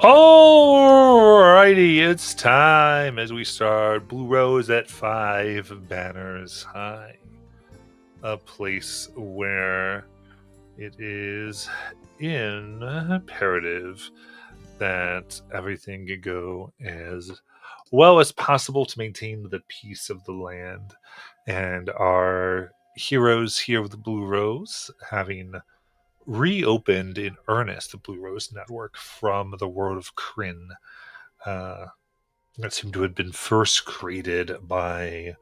Alrighty, it's time as we start Blue Rose at 5 Banners High. A place where it is imperative that everything can go as well as possible to maintain the peace of the land. And our heroes here of the Blue Rose, having reopened in earnest the Blue Rose Network from the world of Kryn, uh, that seemed to have been first created by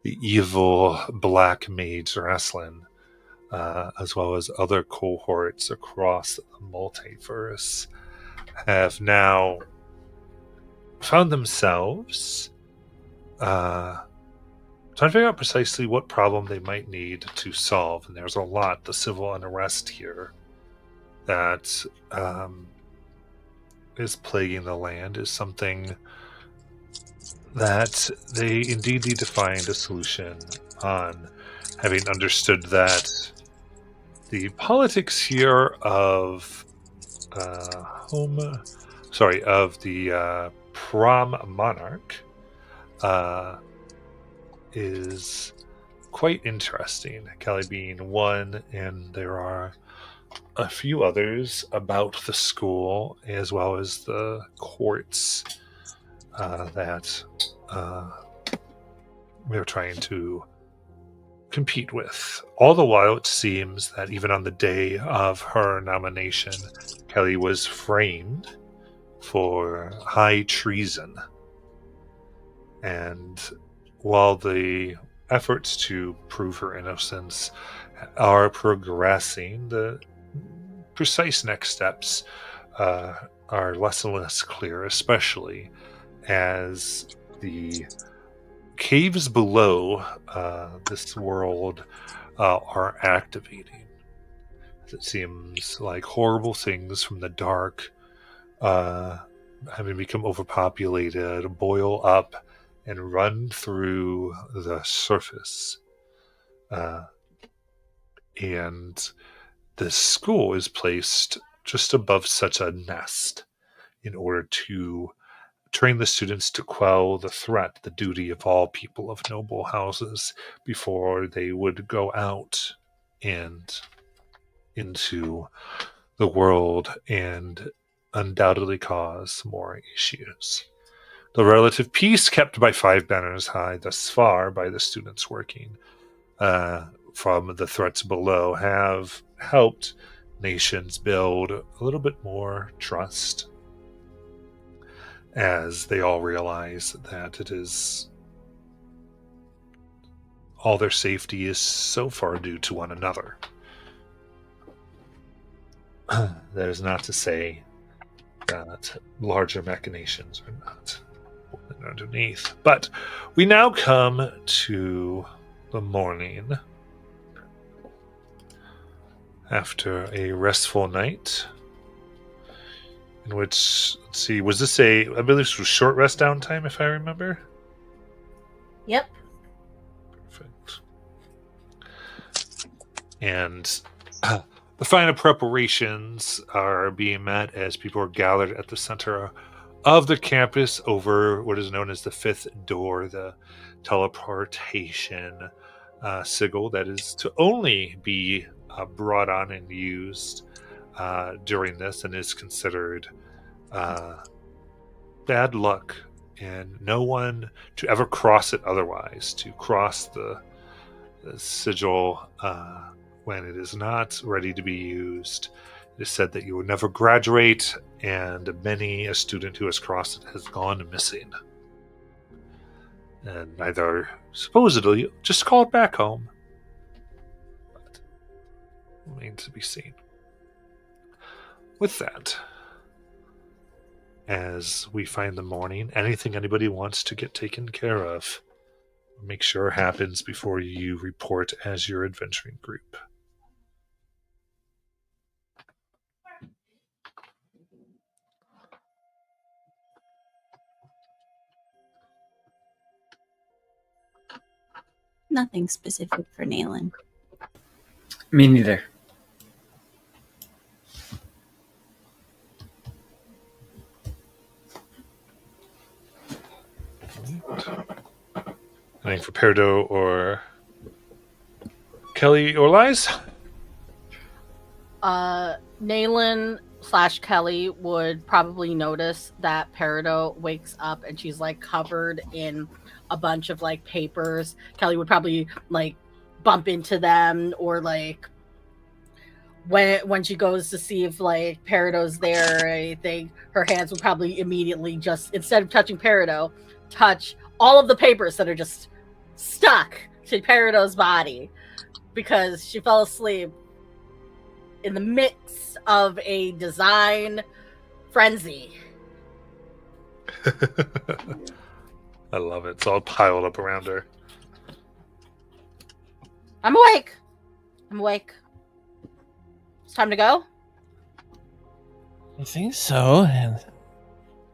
the evil Black Mage Wrestling, as well as other cohorts across the multiverse, have now found themselves trying to figure out precisely what problem they might need to solve. And there's a lot. The civil unrest here that is plaguing the land is something that they indeed need to find a solution on, having understood that the politics here of the Prom Monarch is quite interesting. Kelly being one, and there are a few others about the school as well as the courts that we're trying to compete with. All the while, it seems that even on the day of her nomination, Kelly was framed for high treason. And while the efforts to prove her innocence are progressing, the precise next steps are less and less clear, especially as the caves below this world are activating. It seems like horrible things from the dark, having become overpopulated, boil up and run through the surface. And the school is placed just above such a nest in order to train the students to quell the threat, the duty of all people of noble houses before they would go out and into the world and undoubtedly cause more issues. The relative peace kept by 5 Banners High thus far by the students working from the threats below have helped nations build a little bit more trust, as they all realize that it is all their safety is so far due to one another. That is not to say that larger machinations are not underneath. But we now come to the morning after a restful night, in which, let's see, was this I believe this was short rest downtime, if I remember? Yep. Perfect. And the final preparations are being met as people are gathered at the center of the campus over what is known as the 5th door, the teleportation sigil that is to only be brought on and used during this, and is considered bad luck, and no one to ever cross it otherwise, to cross the sigil when it is not ready to be used. It is said that you will never graduate, and many a student who has crossed it has gone missing. And either supposedly just called back home. But remains to be seen. With that, as we find the morning, anything anybody wants to get taken care of, make sure happens before you report as your adventuring group. Nothing specific for Nayland. Me neither. Anything for Peridot or Kelly or Lies? Nayland / Kelly would probably notice that Peridot wakes up and she's like covered in a bunch of like papers. Kelly would probably like bump into them, or like when she goes to see if like Peridot's there or anything, her hands would probably immediately just, instead of touching Peridot, touch all of the papers that are just stuck to Peridot's body because she fell asleep in the midst of a design frenzy. I love it. It's all piled up around her. I'm awake. It's time to go. I think so. And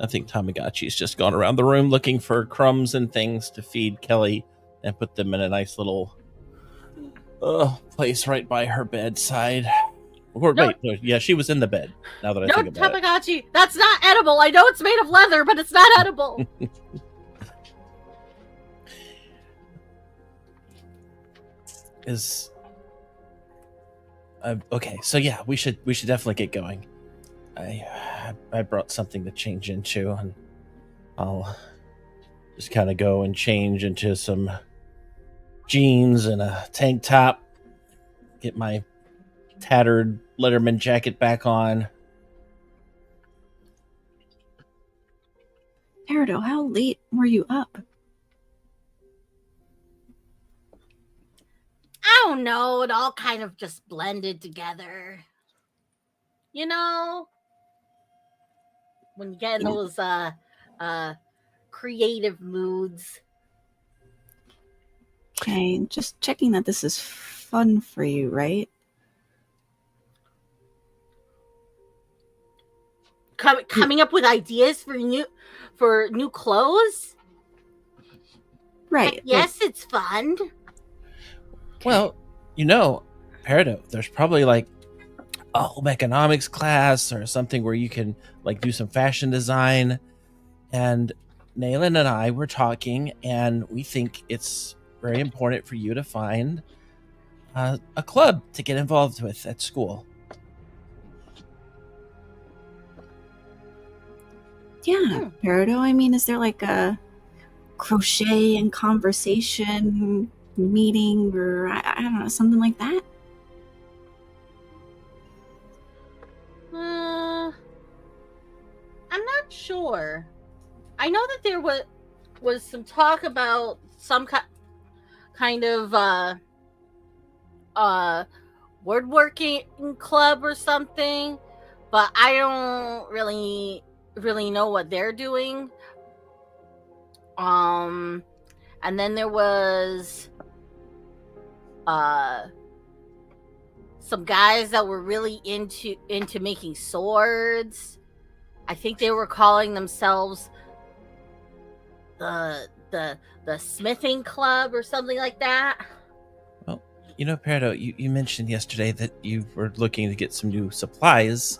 I think Tamagotchi's just gone around the room looking for crumbs and things to feed Kelly and put them in a nice little place right by her bedside. Or No. wait, no, yeah, she was in the bed. Now that I No, think about it. Tamagotchi, that's not edible. I know it's made of leather, but it's not edible. Okay, so yeah, we should definitely get going. I brought something to change into, and I'll just kind of go and change into some jeans and a tank top, get my tattered Letterman jacket back on. Peridot, how late were you up? I don't know. It all kind of just blended together. You know, when you get in those creative moods. Okay, just checking that this is fun for you, right? Coming up with ideas for new clothes. Right. Yes, it's fun. Well, Peridot, there's probably like a home economics class or something where you can like do some fashion design. And Nayland and I were talking, and we think it's very important for you to find a club to get involved with at school. Yeah, Peridot, I mean, is there like a crochet and conversation meeting or I don't know, something like that? I'm not sure. I know that there was some talk about some kind of woodworking club or something, but I don't really know what they're doing. And then there was some guys that were really into making swords. I think they were calling themselves the smithing club or something like that. Well, Peridot, you mentioned yesterday that you were looking to get some new supplies,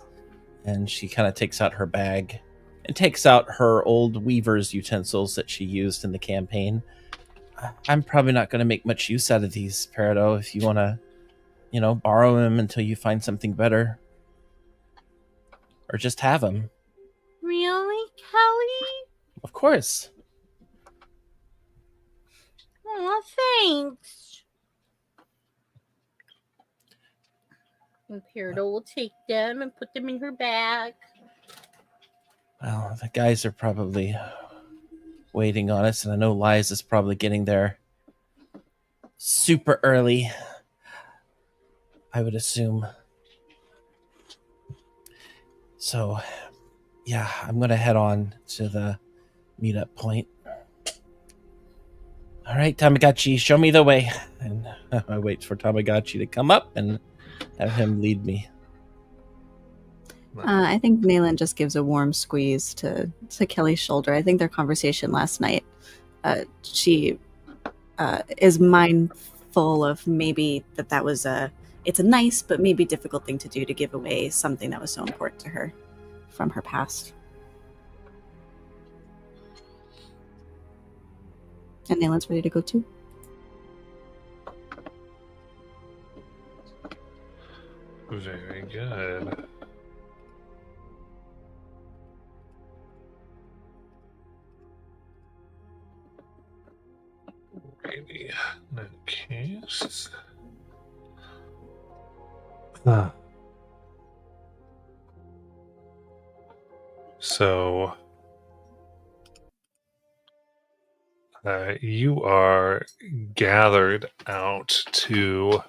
and she kind of takes out her bag and takes out her old weaver's utensils that she used in the campaign. I'm probably not going to make much use out of these, Peridot, if you want to, borrow them until you find something better. Or just have them. Really, Kelly? Of course. Oh, thanks. And Peridot will take them and put them in her bag. Well, the guys are probably waiting on us, and I know Liz is probably getting there super early, I would assume. So, yeah, I'm going to head on to the meetup point. All right, Tamagotchi, show me the way. And I wait for Tamagotchi to come up and have him lead me. I think Nayland just gives a warm squeeze to Kelly's shoulder. I think their conversation last night, she is mindful of maybe that was it's a nice but maybe difficult thing to do, to give away something that was so important to her from her past. And Nayland's ready to go too. Very good. Maybe in that case. So you are gathered out to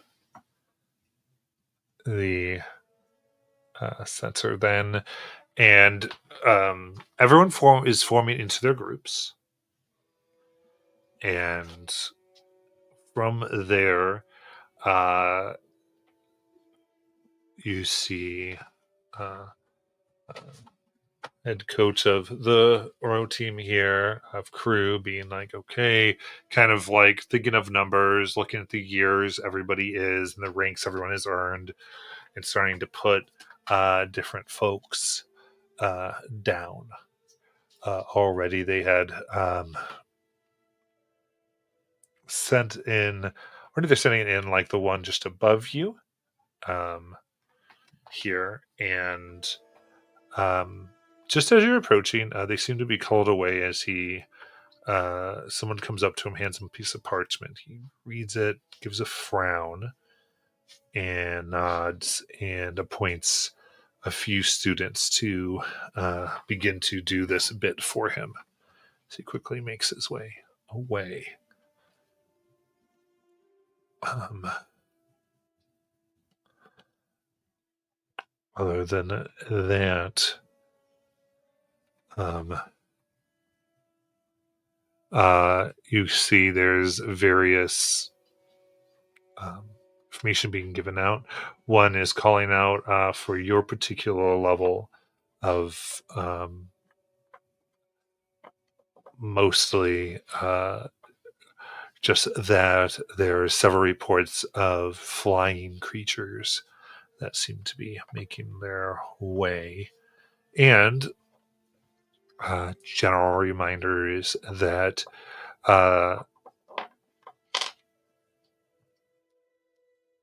the center then, and everyone is forming into their groups, and from there, you see head coach of the Oro team here of crew being like, okay, kind of like thinking of numbers, looking at the years everybody is and the ranks everyone has earned, and starting to put different folks down. Already they had sent in, or they're sending in like the one just above you here, and just as you're approaching, they seem to be called away as someone comes up to him, hands him a piece of parchment. He reads it, gives a frown, and nods, and appoints a few students to begin to do this bit for him. So he quickly makes his way away. Other than that, you see there's various information being given out. One is calling out for your particular level of mostly just that there are several reports of flying creatures that seem to be making their way. And general reminders that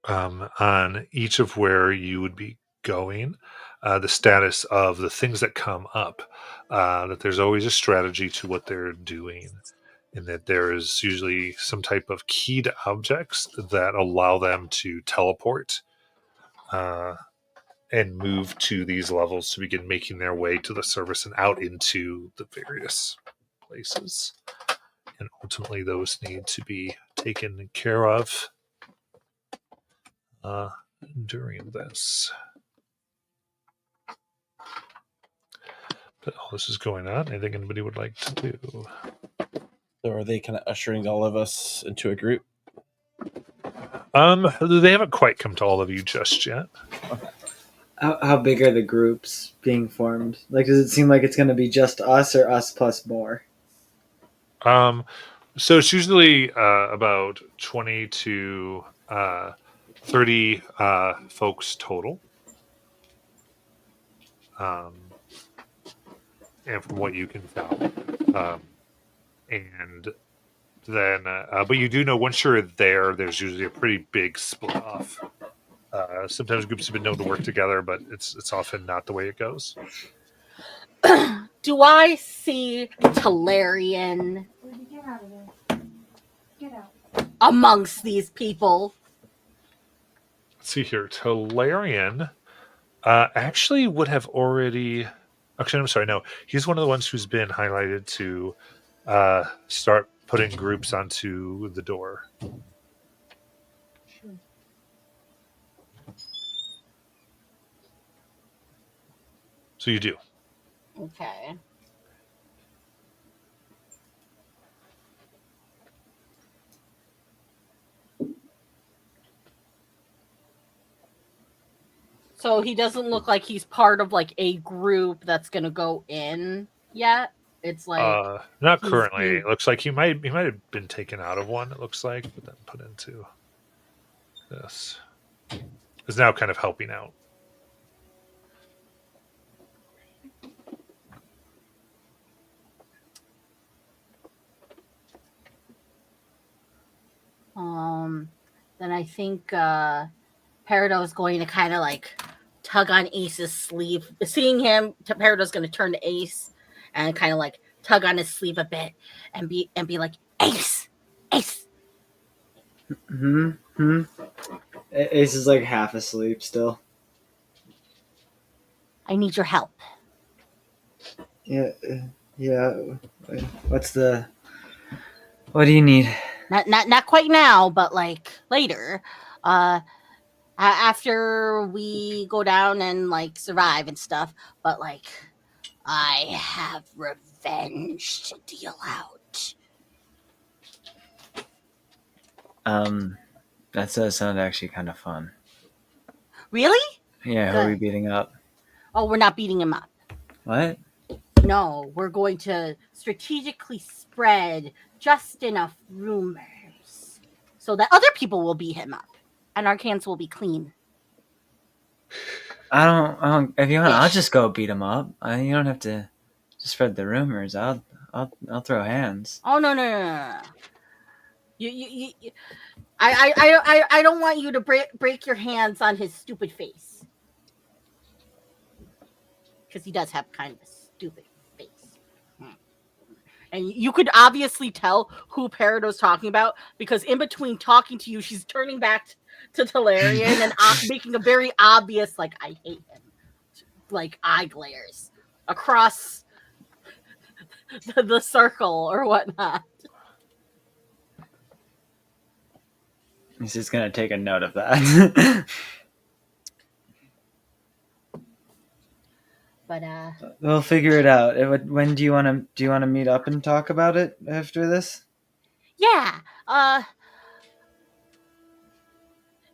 on each of where you would be going, the status of the things that come up, that there's always a strategy to what they're doing, and that there is usually some type of keyed objects that allow them to teleport and move to these levels to begin making their way to the surface and out into the various places. And ultimately, those need to be taken care of during this. But all this is going on. Anything anybody would like to do? So are they kind of ushering all of us into a group? They haven't quite come to all of you just yet. How big are the groups being formed? Like, does it seem like it's going to be just us or us plus more? So it's usually about 20 to 30 folks total. And from what you can tell. And then, but you do know once you're there, there's usually a pretty big split off. Sometimes groups have been known to work together, but it's often not the way it goes. Do I see Talarian Get out of there. Get out. amongst these people? Let's see here. Talarian actually would have already... Actually, I'm sorry, no. He's one of the ones who's been highlighted to start putting groups onto the door. Sure. So you do. Okay. So he doesn't look like he's part of like a group that's gonna go in yet. It's like not currently. It looks like he might have been taken out of one, it looks like, but then put into this. Is now kind of helping out. then I think Peridot is going to kind of like tug on Ace's sleeve. Seeing him, Peridot's going to turn to Ace and kind of like tug on his sleeve a bit and be like, Ace. Ace is like half asleep still. I need your help. Yeah. What do you need? Not quite now, but like later. After we go down and like survive and stuff, but like I have revenge to deal out. That does sound actually kind of fun. Really? Yeah, who are we beating up? Oh, we're not beating him up. What? No, we're going to strategically spread just enough rumors so that other people will beat him up and our hands will be clean. I don't. If you want, I'll just go beat him up. You don't have to just spread the rumors. I'll throw hands. Oh no! I don't want you to break your hands on his stupid face, because he does have kind of a stupid face. And you could obviously tell who Peridot's talking about, because in between talking to you, she's turning back to Talarian and making a very obvious, like, I hate him, like, eye glares across the circle or whatnot. He's just gonna take a note of that. But we'll figure it out. When do you want to meet up and talk about it after this? Yeah.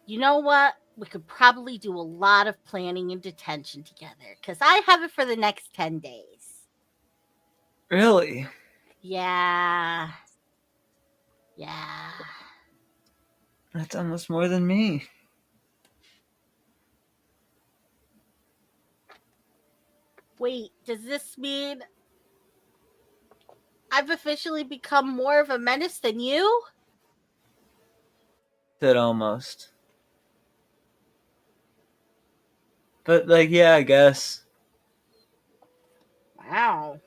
You know what? We could probably do a lot of planning and detention together, because I have it for the next 10 days. Really? Yeah. That's almost more than me. Wait, does this mean I've officially become more of a menace than you? Said almost. But, like, yeah, I guess. Wow.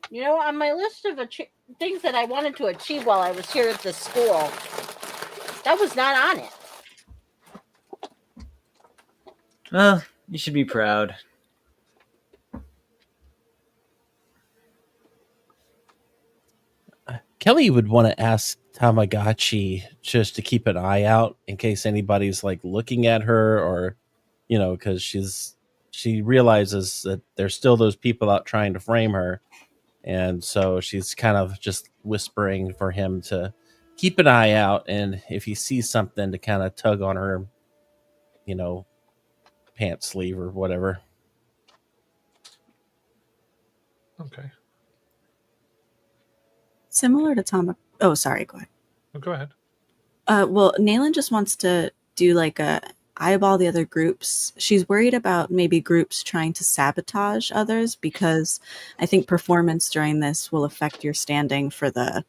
You know, on my list of things that I wanted to achieve while I was here at the school, that was not on it. Well, you should be proud. Kelly would want to ask Tamagotchi just to keep an eye out in case anybody's like looking at her, or, you know, because she realizes that there's still those people out trying to frame her. And so she's kind of just whispering for him to keep an eye out. And if he sees something, to kind of tug on her, you know, pants sleeve or whatever. Okay. Similar to Tom. Oh, sorry. Go ahead. Oh, go ahead. Well, Nayland just wants to do like a eyeball the other groups. She's worried about maybe groups trying to sabotage others, because I think performance during this will affect your standing for the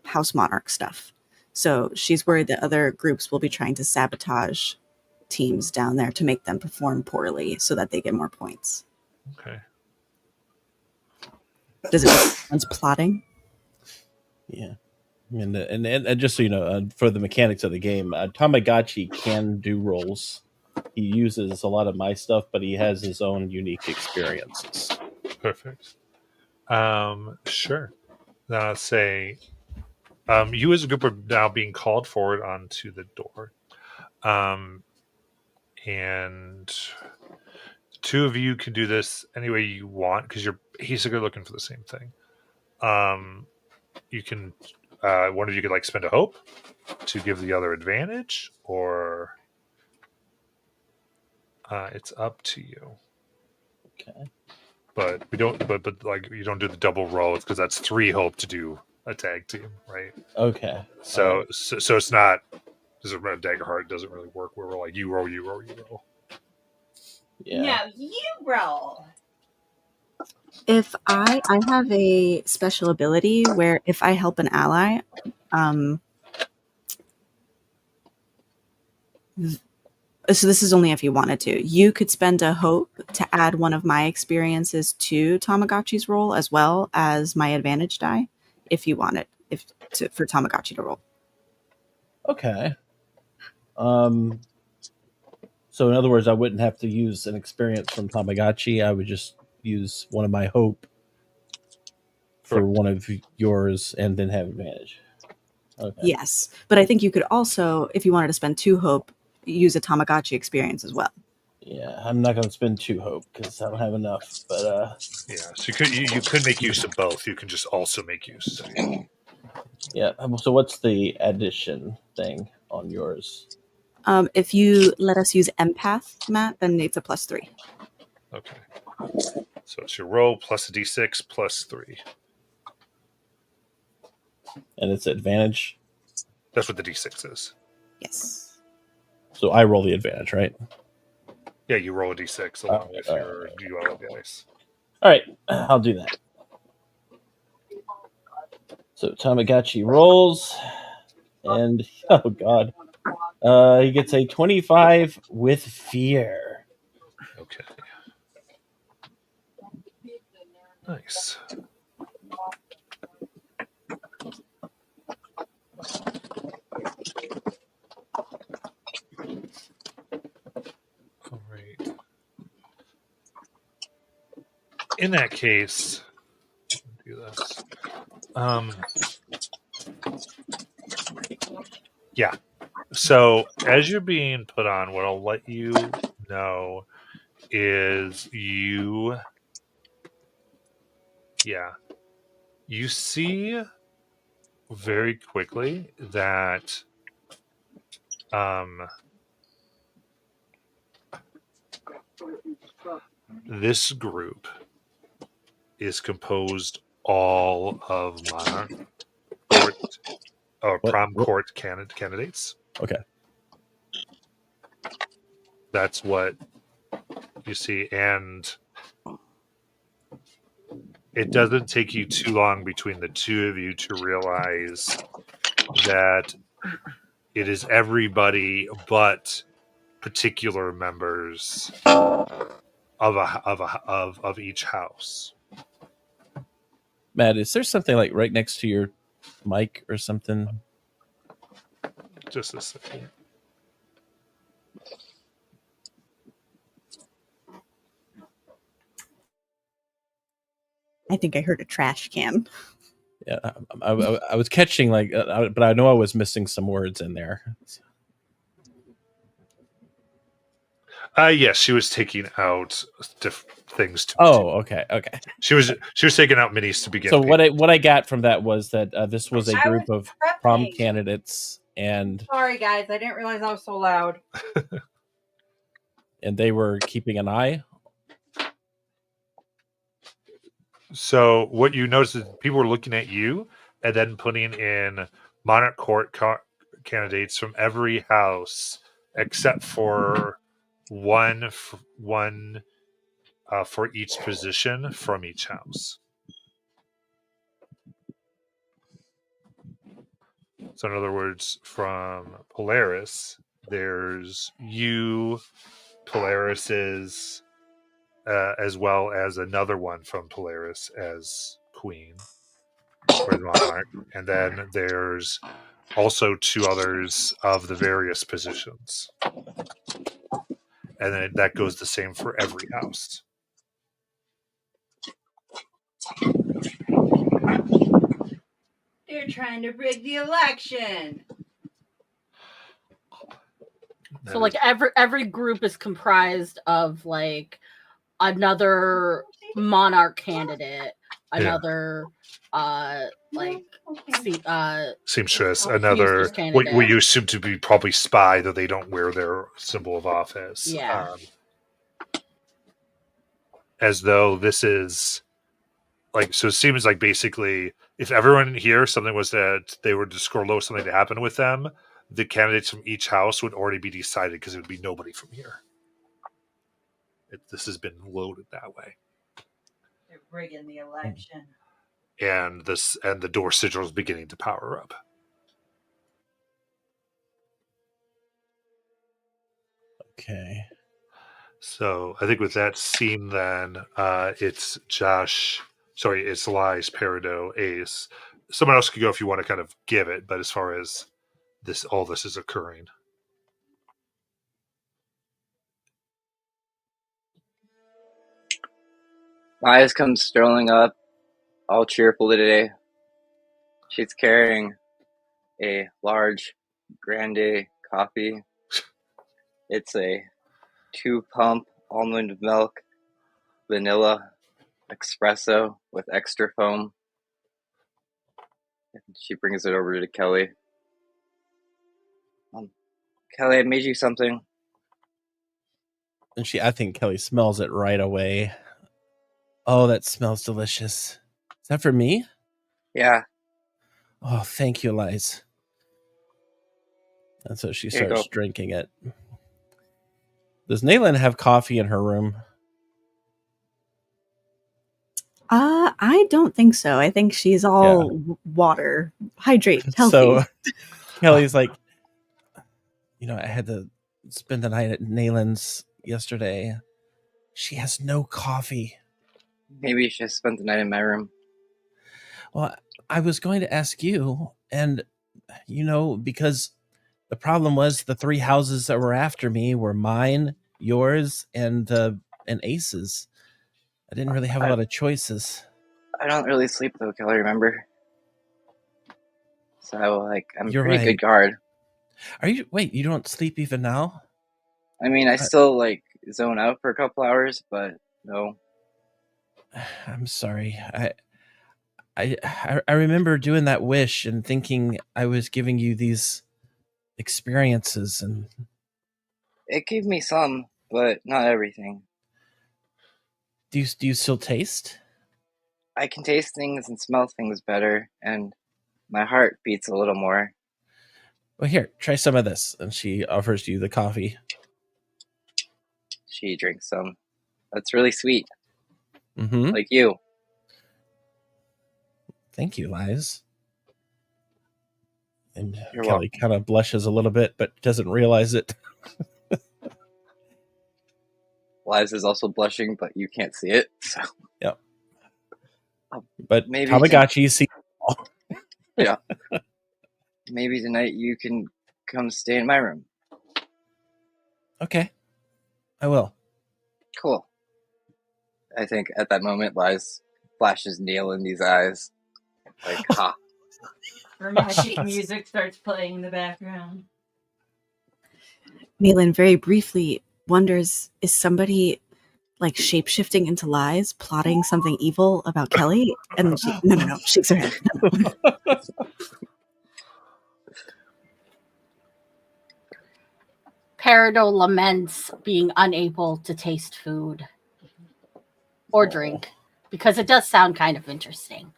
House Monarch stuff. So she's worried that other groups will be trying to sabotage teams down there to make them perform poorly so that they get more points. Okay. Does it make sense plotting? Yeah. And just so you know, for the mechanics of the game, Tamagotchi can do rolls. He uses a lot of my stuff, but he has his own unique experiences. Perfect. Sure. Now let's say you as a group are now being called forward onto the door. And two of you can do this any way you want, because you're basically looking for the same thing. You can one of you could like spend a hope to give the other advantage, or it's up to you. Okay. But we don't. But like you don't do the double roll. It's because that's 3 hope to do a tag team, right? Okay. So it's not. This is a Dagger Heart doesn't really work where we're like you roll. Yeah. No, you roll. If I have a special ability where if I help an ally, so this is only if you wanted to. You could spend a hope to add one of my experiences to Tamagotchi's roll as well as my advantage die, if you wanted, for Tamagotchi to roll. Okay. So in other words, I wouldn't have to use an experience from Tamagotchi. I would just use one of my hope for one of yours and then have advantage. Okay. Yes, but I think you could also, if you wanted to spend 2 hope, use a Tamagotchi experience as well. Yeah, I'm not going to spend 2 hope because I don't have enough. But Yeah, so you could make use of both. You can just also make use. yeah. So what's the addition thing on yours? If you let us use empath, Matt, then it's a +3. Okay. So it's your roll plus a d6 plus 3. And it's advantage. That's what the d6 is. Yes. So I roll the advantage, right? Yeah, you roll a d6 along with all your duo dice. All right, I'll do that. So Tamagotchi rolls, and oh god, he gets a 25 with fear. Okay. Nice. All right. In that case, do this. Yeah. So as you're being put on, what I'll let you know is you see very quickly that this group is composed all of Monarch Court or Prom Court candidates. Okay. That's what you see, and it doesn't take you too long between the two of you to realize that it is everybody but particular members of each house. Matt, is there something like right next to your mic or something? Just a second. I think I heard a trash can. Yeah, I was catching but I know I was missing some words in there. Yes, she was taking out things. Okay. She was taking out minis to begin. So what I got from that was that this was a group of prom candidates, and sorry guys, I didn't realize I was so loud. And they were keeping an eye. So what you notice is people were looking at you and then putting in Monarch Court candidates from every house except for one for each position from each house. So in other words, from Polaris, there's you, Polaris is as well as another one from Polaris as Queen or Monarch, and then there's also 2 others of the various positions, and then that goes the same for every house. They're trying to rig the election. So like every group is comprised of like another monarch candidate, another seamstress, another what you assume to be probably spy, though they don't wear their symbol of office. Yeah. As though this is like, so it seems like basically if everyone here something was that they were to score low, something to happen with them, the candidates from each house would already be decided because it would be nobody from here. This has been loaded that way. They're rigging the election. and the door sigil is beginning to power up. Okay. So I think with that scene, then it's Josh. Sorry, it's Lies, Peridot, Ace. Someone else could go if you want to kind of give it, but as far as all this is occurring. Lias comes strolling up, all cheerful today. She's carrying a large grande coffee. It's a 2-pump almond milk vanilla espresso with extra foam. She brings it over to Kelly. Kelly, I made you something. And I think Kelly smells it right away. Oh, that smells delicious. Is that for me? Yeah. Oh, thank you, Liz. And so she Here you starts go. drinking it. Does Naylin have coffee in her room? I don't think so. I think she's all water. Hydrate, healthy. So Kelly's like, I had to spend the night at Nayland's yesterday. She has no coffee. Maybe you should have spent the night in my room. Well, I was going to ask you, and because the problem was the 3 houses that were after me were mine, yours, and Ace's. I didn't really have a lot of choices. I don't really sleep though, Kelly, remember? So I'm You're a pretty right. good guard. Wait, you don't sleep even now? I mean, I still zone out for a couple hours, but no. I'm sorry. I remember doing that wish and thinking I was giving you these experiences, and It gave me some, but not everything. do you still taste? I can taste things and smell things better, and my heart beats a little more. Well, here, try some of this. And she offers you the coffee. She drinks some. That's really sweet. Mm-hmm. Like you. Thank you, Liz. And You're Kelly kind of blushes a little bit, but doesn't realize it. Liz is also blushing, but you can't see it. So. Yep. But maybe Tamagotchi see. Yeah. Maybe tonight you can come stay in my room. Okay. I will. Cool. I think at that moment, Liz flashes Neil in these eyes. Like, ha. Romantic music starts playing in the background. Naylin very briefly wonders, is somebody shape-shifting into Lies, plotting something evil about Kelly? And then she, no, shakes her head. No. Peridot laments being unable to taste food or drink because it does sound kind of interesting.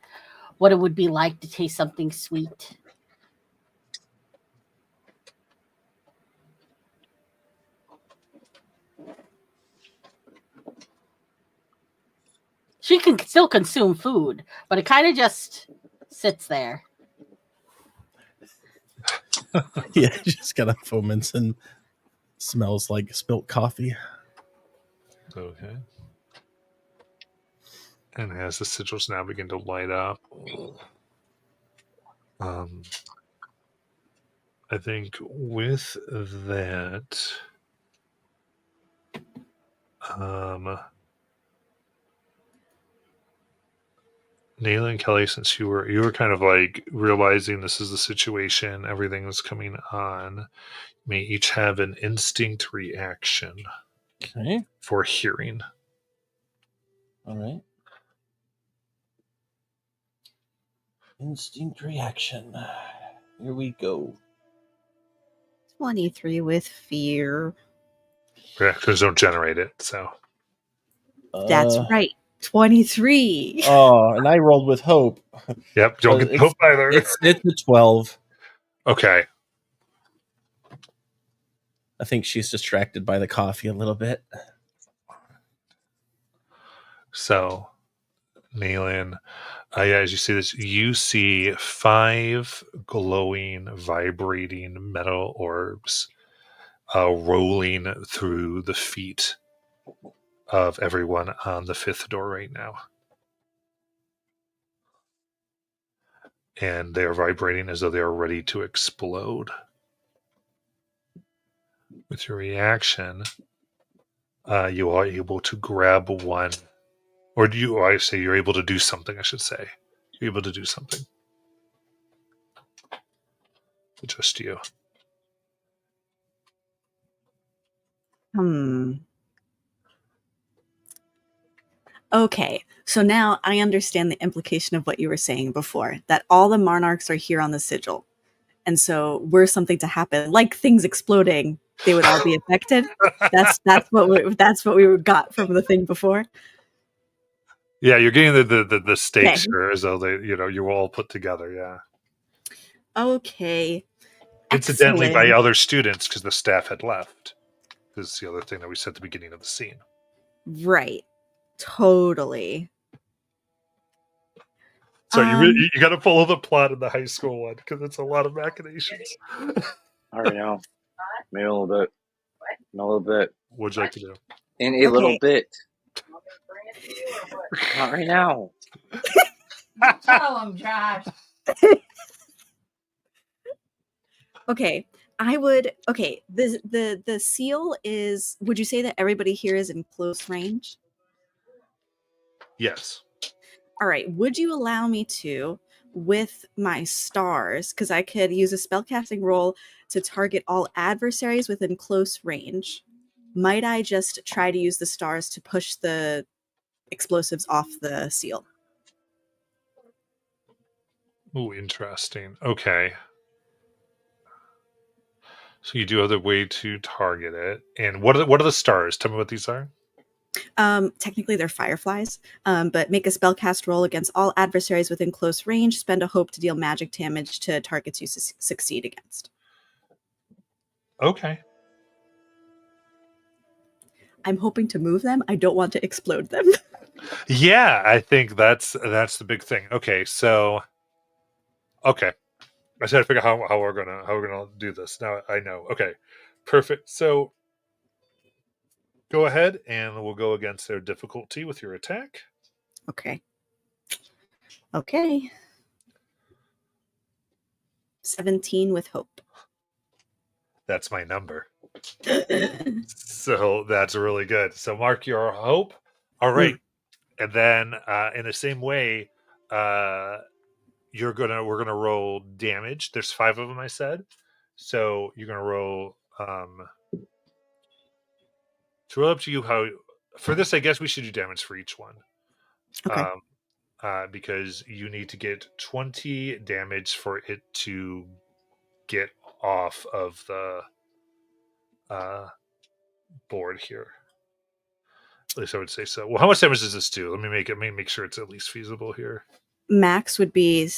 What it would be like to taste something sweet. She can still consume food, but it kind of just sits there. Yeah, just kind of foments and smells like spilt coffee. Okay. And as the sigils now begin to light up, I think with that, Naylin and Kelly, since you were kind of realizing this is the situation, everything is coming on, you may each have an instinct reaction for hearing. All right. Instinct reaction. Here we go. 23 with fear. Reactions don't generate it, so. That's right. 23. Oh, and I rolled with hope. Yep, don't get hope either. It's a 12. Okay. I think she's distracted by the coffee a little bit. So, Naylan, yeah, as you see this, you see 5 glowing, vibrating metal orbs rolling through the feet of everyone on the 5th door right now. And they're vibrating as though they are ready to explode. With your reaction, you are able to grab one, or I say you're able to do something, I should say. You're able to do something. Just you. Okay, so now I understand the implication of what you were saying before, that all the monarchs are here on the sigil. And so were something to happen, like things exploding, they would all be affected. That's what we got from the thing before. Yeah, you're getting the stakes Okay. here as though they, you were all put together, yeah. Okay. Incidentally, by Excellent. other students, because the staff had left. This is the other thing that we said at the beginning of the scene. Right. Totally. So you got to follow the plot in the high school one, because it's a lot of machinations. I don't know. Maybe a little bit. In a little bit. What'd you like to do? In a little bit. Not right now. Tell him, Josh. Okay. The seal is, would you say that everybody here is in close range? Yes. All right. Would you allow me to, with my stars, because I could use a spellcasting roll to target all adversaries within close range, might I just try to use the stars to push the explosives off the seal? Ooh, interesting. Okay. So you do have a way to target it. And what are the stars? Tell me what these are. Technically, they're fireflies, but make a spellcast roll against all adversaries within close range. Spend a hope to deal magic damage to targets you succeed against. Okay. I'm hoping to move them. I don't want to explode them. Yeah, I think that's the big thing. Okay, so okay. I just had to figure out how we're gonna do this. Now I know. Okay. Perfect. So go ahead and we'll go against their difficulty with your attack. Okay. 17 with hope. That's my number. So that's really good. So mark your hope. All right. And then in the same way, we're gonna roll damage. There's 5 of them, I said. So you're gonna roll it's real up to you how for this I guess we should do damage for each one. Okay. Because you need to get 20 damage for it to get off of the board here. At least I would say so. Well, how much damage does this do? Let me make sure it's at least feasible here. Max would be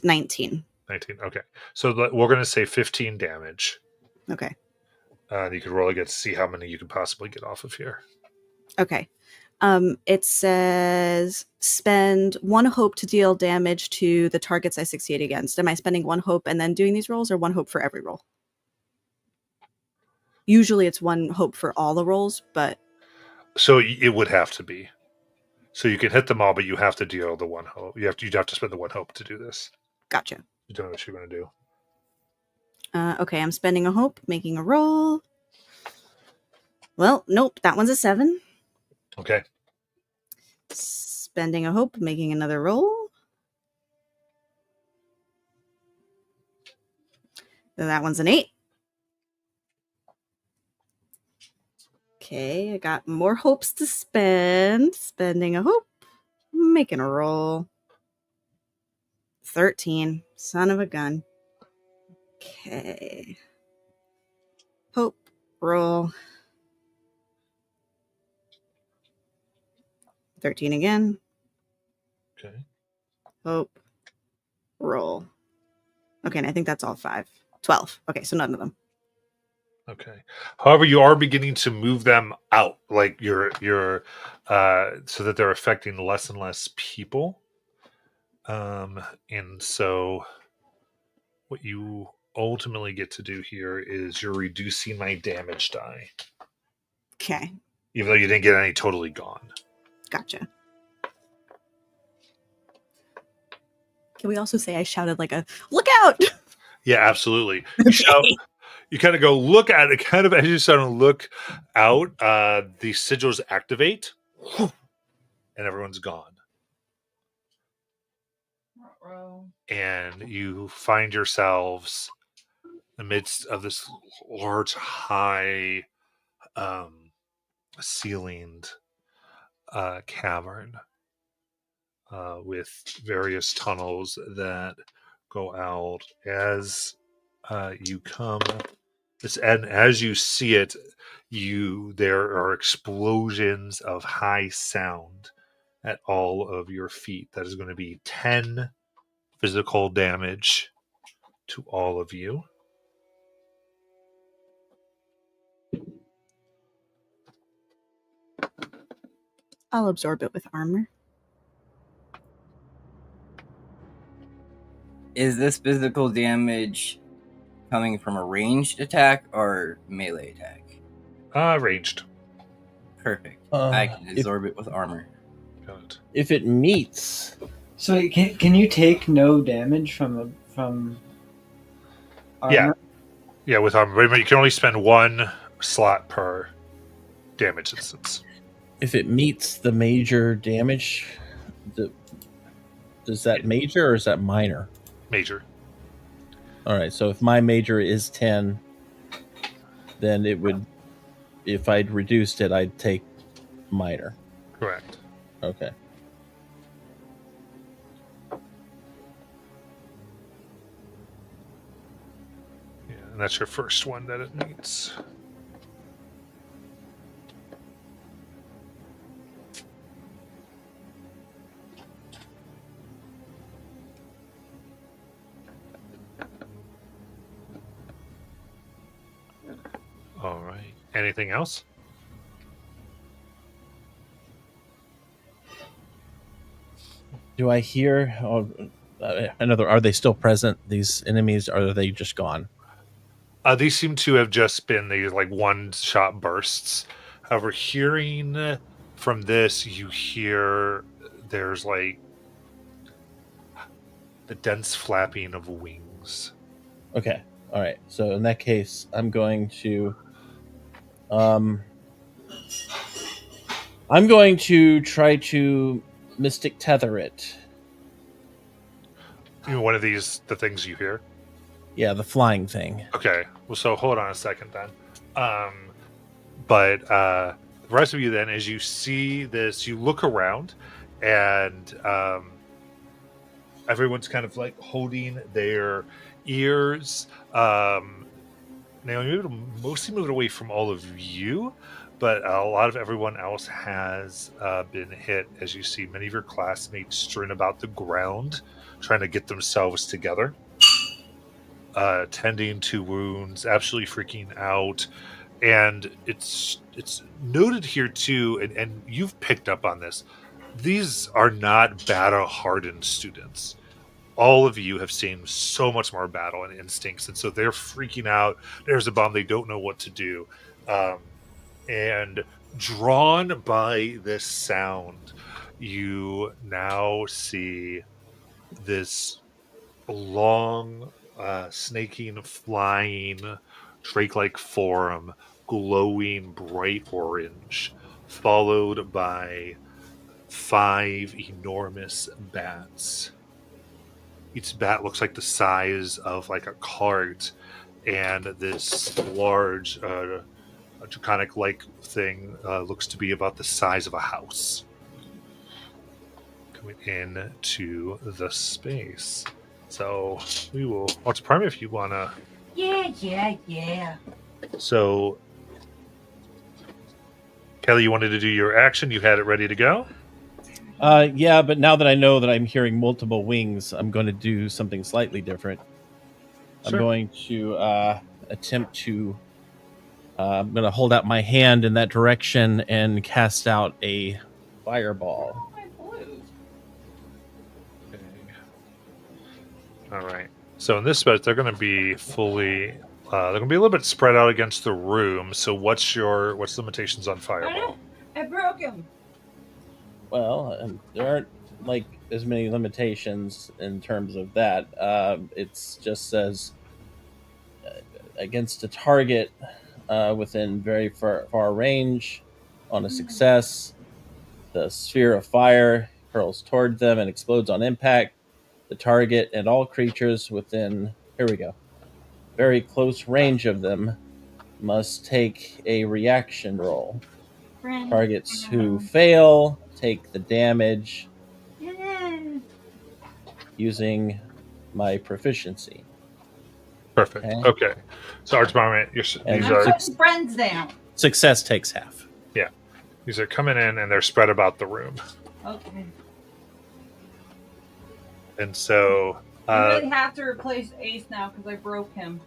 19. 19. Okay. So we're going to say 15 damage. Okay. You could roll against to see how many you could possibly get off of here. Okay. It says spend 1 hope to deal damage to the targets I succeed against. Am I spending 1 hope and then doing these rolls, or 1 hope for every roll? Usually it's 1 hope for all the rolls, but... So it would have to be. So you can hit them all, but you have to deal the 1 hope. You'd have to spend the 1 hope to do this. Gotcha. You don't know what you're going to do. Okay, I'm spending a hope, making a roll. Well, nope, that one's a 7. Okay. Spending a hope, making another roll. Then that one's an 8. Okay, I got more hopes to spend. Spending a hope, making a roll. 13. Son of a gun. Okay. Hope, roll. 13 again. Okay. Hope, roll. Okay, and I think that's all 5. 12. Okay, so none of them. Okay. However, you are beginning to move them out, like you're so that they're affecting less and less people. And so what you ultimately get to do here is you're reducing my damage die, Okay, even though you didn't get any totally gone. gotcha. Can we also say I shouted like a "Look out!" Yeah, absolutely. You shout. You kind of go look at it. Kind of as you start to look out, the sigils activate, and everyone's gone. And you find yourselves amidst of this large, high, ceilinged cavern with various tunnels that go out. As you come, and as you see it, there are explosions of high sound at all of your feet. That is going to be 10 physical damage to all of you. I'll absorb it with armor. Is this physical damage coming from a ranged attack or melee attack? Ranged. Perfect. I can absorb it with armor. Got it. If it meets, So can you take no damage from armor? Yeah, with armor. But you can only spend one slot per damage instance. if it meets the major damage, does that major or is that minor? Major. All right, so if my major is 10, then it would, if I'd reduced it, I'd take minor. Correct. Okay. Yeah, and that's your first one that it meets. All right. Anything else? Do I hear another? Are they still present? These enemies, or are they just gone? These seem to have just been these like one-shot bursts. However, hearing from this, you hear there's like the dense flapping of wings. Okay. All right. So in that case, I'm going to try to Mystic Tether it. You know, one of these, the things you hear. Yeah, the flying thing. Okay. Well, so hold on a second then. But the rest of you then, as you see this, you look around, and everyone's kind of like holding their ears. Naomi mostly moved away from all of you, but a lot of everyone else has been hit. As you see, many of your classmates strewn about the ground, trying to get themselves together, tending to wounds, absolutely freaking out. And it's noted here too, and you've picked up on this. These are not battle-hardened students. All of you have seen so much more battle and instincts, and so they're freaking out. There's a bomb; they don't know what to do. And drawn by this sound, you now see this long, snaking, flying, drake-like form, glowing bright orange, followed by 5 enormous bats. Each bat looks like the size of like a cart, and this large draconic-like thing looks to be about the size of a house, coming into the space. So we will. What's Prime if you wanna? Yeah. So, Kelly, you wanted to do your action. You had it ready to go. Yeah, but now that I know that I'm hearing multiple wings, I'm going to do something slightly different. Sure. I'm going to attempt to I'm going to hold out my hand in that direction and cast out a fireball. All right. So in this spot, they're going to be fully. They're going to be a little bit spread out against the room. So what's the limitations on fireball? I broke him. Well, there aren't like as many limitations in terms of that. It just says against a target within very far range. On a success, the sphere of fire hurls toward them and explodes on impact. The target and all creatures within very close range of them must take a reaction roll. Targets who fail take the damage using my proficiency. Perfect. Okay. So Archmont, these are putting friends down. Success takes half. Yeah. These are coming in and they're spread about the room. Okay. And so I really have to replace Ace now because I broke him.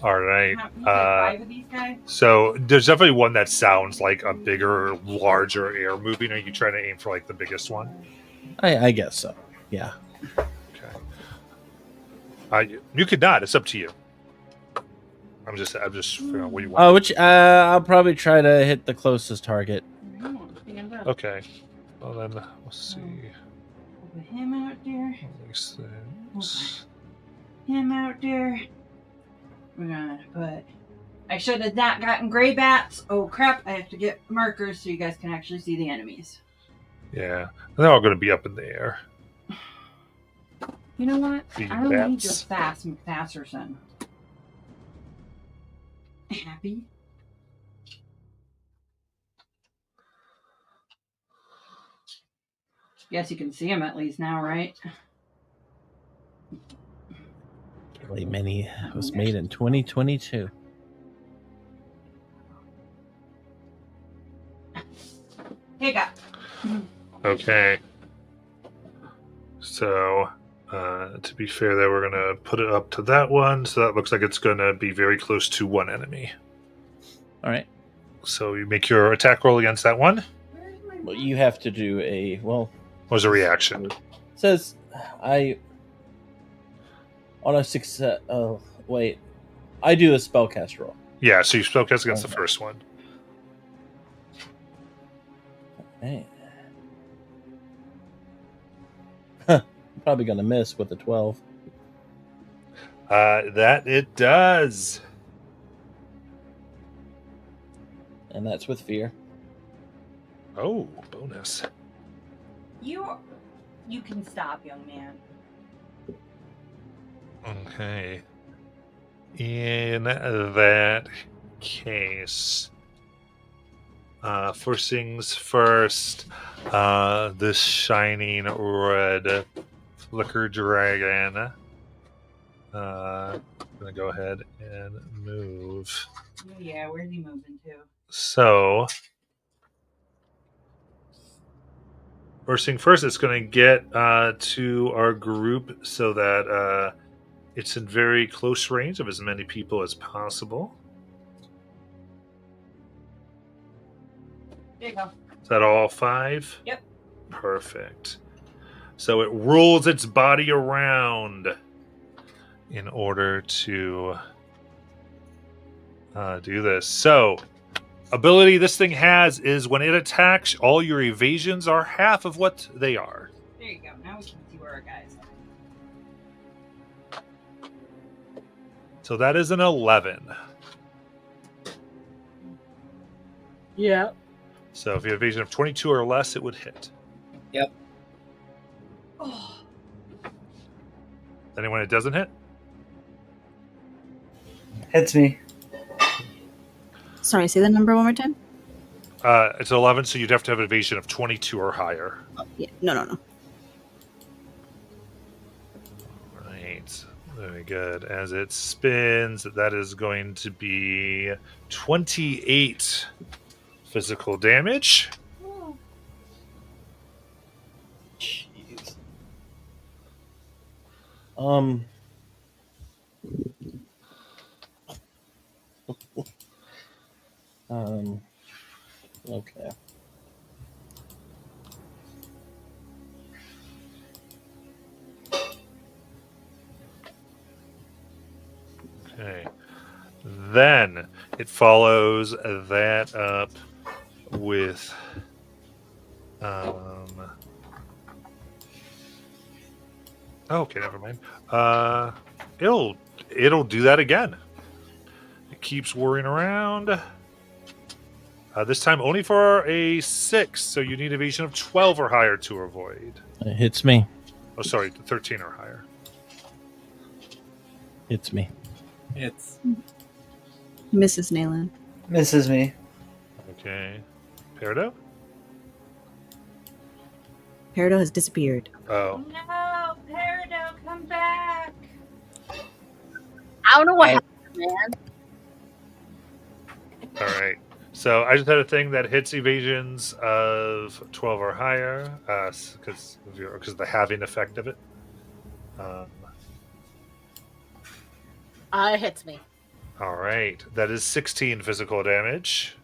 all right. How- you got 5 of these guys? So there's definitely one that sounds like a bigger, larger air moving. Are you trying to aim for like the biggest one? I guess so. Yeah. Okay. You could not. It's up to you. I'm just figuring out what you want. Which I'll probably try to hit the closest target. Stand up. Okay. Well then, let's see. Put him out there. All these things. Him out there. We're gonna put. I should have not gotten gray bats. Oh crap! I have to get markers so you guys can actually see the enemies. Yeah, they're all going to be up in the air. You know what? Being I don't need bats. your fast McFasterson. Happy? Guess you can see him at least now, right? Really many was made in 2022. Here you go. Okay. So, to be fair, there we're going to put it up to that one. So that looks like it's going to be very close to one enemy. All right. So you make your attack roll against that one. Well, you have to do What was a reaction? Says on a success. Oh wait, I do a spellcast roll. Yeah, so you spellcast against the first one. Hey. Huh. I'm probably gonna miss with the 12. That it does. And that's with fear. Oh, bonus. You can stop, young man. Okay. In that case, first things first, this shining red flicker dragon. I'm gonna go ahead and move. Yeah, where's he moving to? So, first thing first, it's going to get to our group so that it's in very close range of as many people as possible. There you go. Is that all 5? Yep. Perfect. So it rolls its body around in order to do this. So, ability this thing has is when it attacks, all your evasions are half of what they are. There you go. Now we can see where our guys are. So that is an 11. Yeah. So if you have evasion of 22 or less, it would hit. Oh, Anyone it doesn't hit? Hits me. Sorry, say the number one more time. It's 11, so you'd have to have an evasion of 22 or higher. Yeah, no. Right. Very good. As it spins, that is going to be 28 physical damage. Jeez. Okay. Okay. Then it follows that up with okay, never mind. It'll do that again. It keeps whirring around. This time only for a 6, so you need evasion of 12 or higher to avoid. It hits me. Oh, sorry, 13 or higher. Hits me. It's Mrs. Nayland. Misses me. Okay. Peridot? Peridot has disappeared. Oh. No, Peridot, come back. I don't know what happened, man. All right. So I just had a thing that hits evasions of 12 or higher because of the halving effect of it. It hits me. All right. That is 16 physical damage.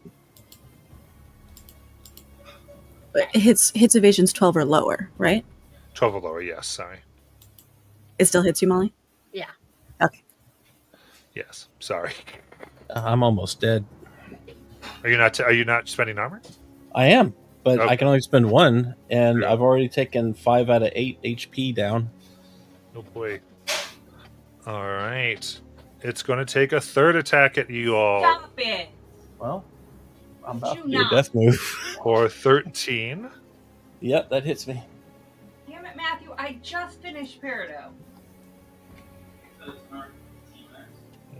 It hits evasions 12 or lower, right? 12 or lower, yes. Sorry. It still hits you, Molly? Yeah. Okay. Yes. Sorry. I'm almost dead. Are you not spending armor? I am, but Okay. I can only spend 1, and Yeah. I've already taken 5 out of 8 HP down. Oh boy. All right. It's going to take a third attack at you all Stop it. Well, I'm about Do to do a not. death move. for 13. Yep, that hits me. Damn it, Matthew. I just finished Peridot.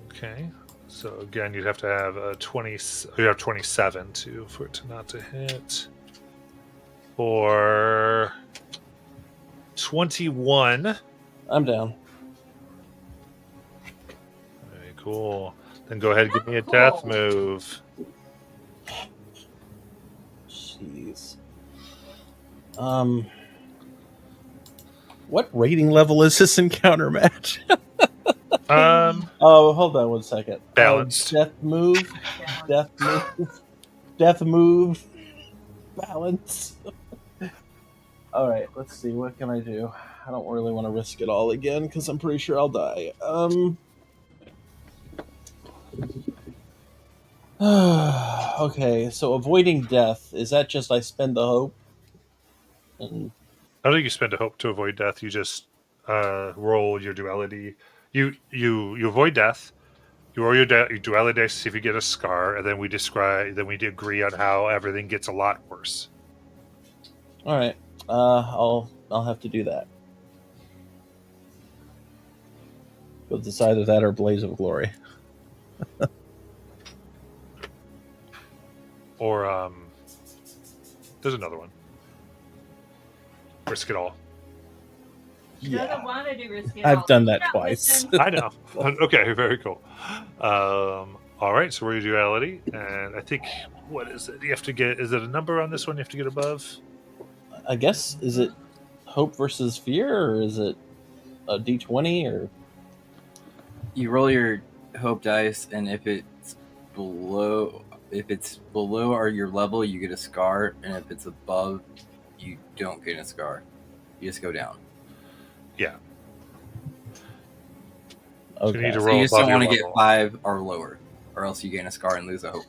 Okay. So again, you'd have to have a 20. You have 27 for it not to hit. For 21. I'm down. Very cool. Then go ahead and give me a death move. Jeez. What rating level is this encounter match? Oh, hold on 1 second. Balanced. Death move. Death move. Death move. Balance. All right, let's see. What can I do? I don't really want to risk it all again because I'm pretty sure I'll die. Okay, so avoiding death, is that just I spend the hope? And I don't think you spend a hope to avoid death. You just roll your duality. You avoid death. You roll your duality dice to see if you get a scar, and then we agree on how everything gets a lot worse. all right, I'll have to do that. It's either that or Blaze of Glory. Or there's another one. Risk it all. Doesn't want to do risk it I've all. done You that don't twice. listen. I know. Okay, very cool. All right, so we're your duality, and I think what is it? You have to get. Is it a number on this one? You have to get above. I guess, is it hope versus fear, or is it a d20, or you roll your hope dice, and if it's below or your level, you get a scar, and if it's above, you don't get a scar. You just go down. Yeah. okay? you need to So roll you just above don't want to your get level. 5 or lower, or else you gain a scar and lose a hope.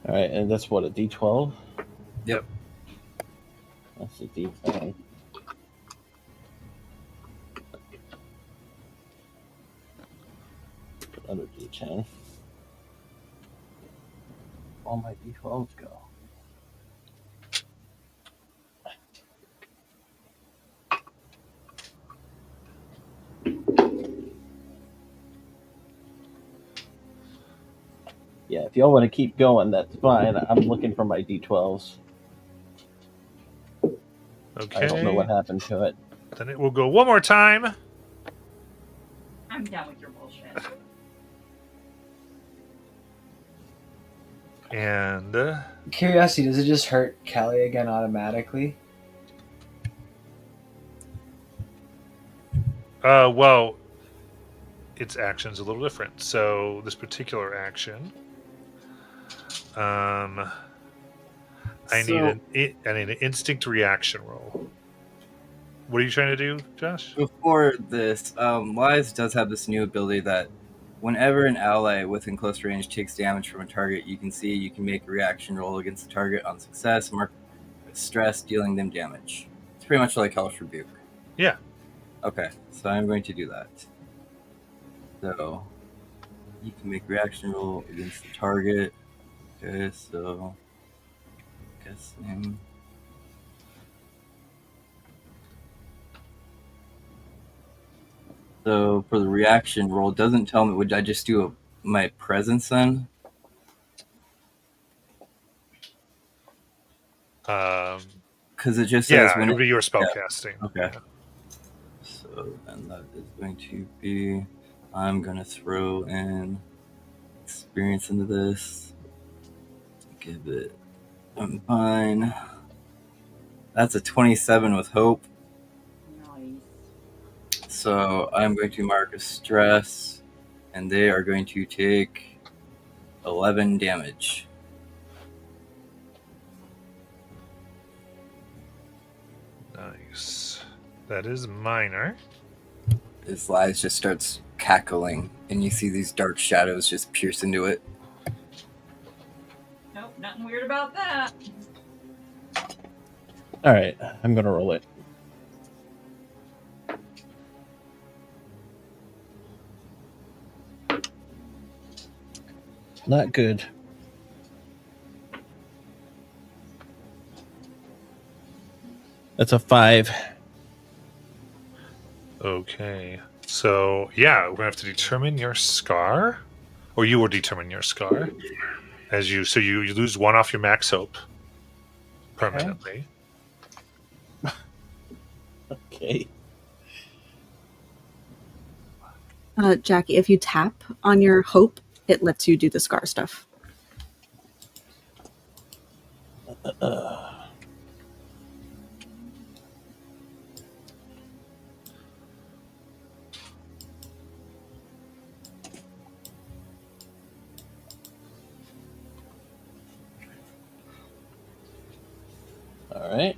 All right, and that's what, a d12? Yep. That's a d10. Another d10. All my d12s go. Yeah, if y'all want to keep going, that's fine. I'm looking for my d12s. Okay. I don't know what happened to it. Then it will go one more time. I'm done with your bullshit. And Curiosity, does it just hurt Kelly again automatically? well, its action's a little different. So this particular action I need an instinct reaction roll. What are you trying to do, Josh? Before this, Wise does have this new ability that whenever an ally within close range takes damage from a target, you can make a reaction roll against the target. On success, mark stress, dealing them damage. It's pretty much like Hellish Rebuke. Yeah. Okay, so I'm going to do that. So you can make a reaction roll against the target. Okay, so guessing. So for the reaction roll, it doesn't tell me. Would I just do my presence then? Because it just says when it would be your spellcasting. Okay. Yeah. So then that is going to be. I'm gonna throw in experience into this. Give it a fine. That's a 27 with hope. So I'm going to mark a stress, and they are going to take 11 damage. Nice. That is minor. His Lies just starts cackling, and you see these dark shadows just pierce into it. Nope, nothing weird about that. All right, I'm gonna roll it. Not good. That's a 5. Okay. So, yeah, we're going to have to determine your scar. Or you will determine your scar. So you lose 1 off your max hope. Permanently. Okay. Jackie, if you tap on your hope, it lets you do the scar stuff. All right.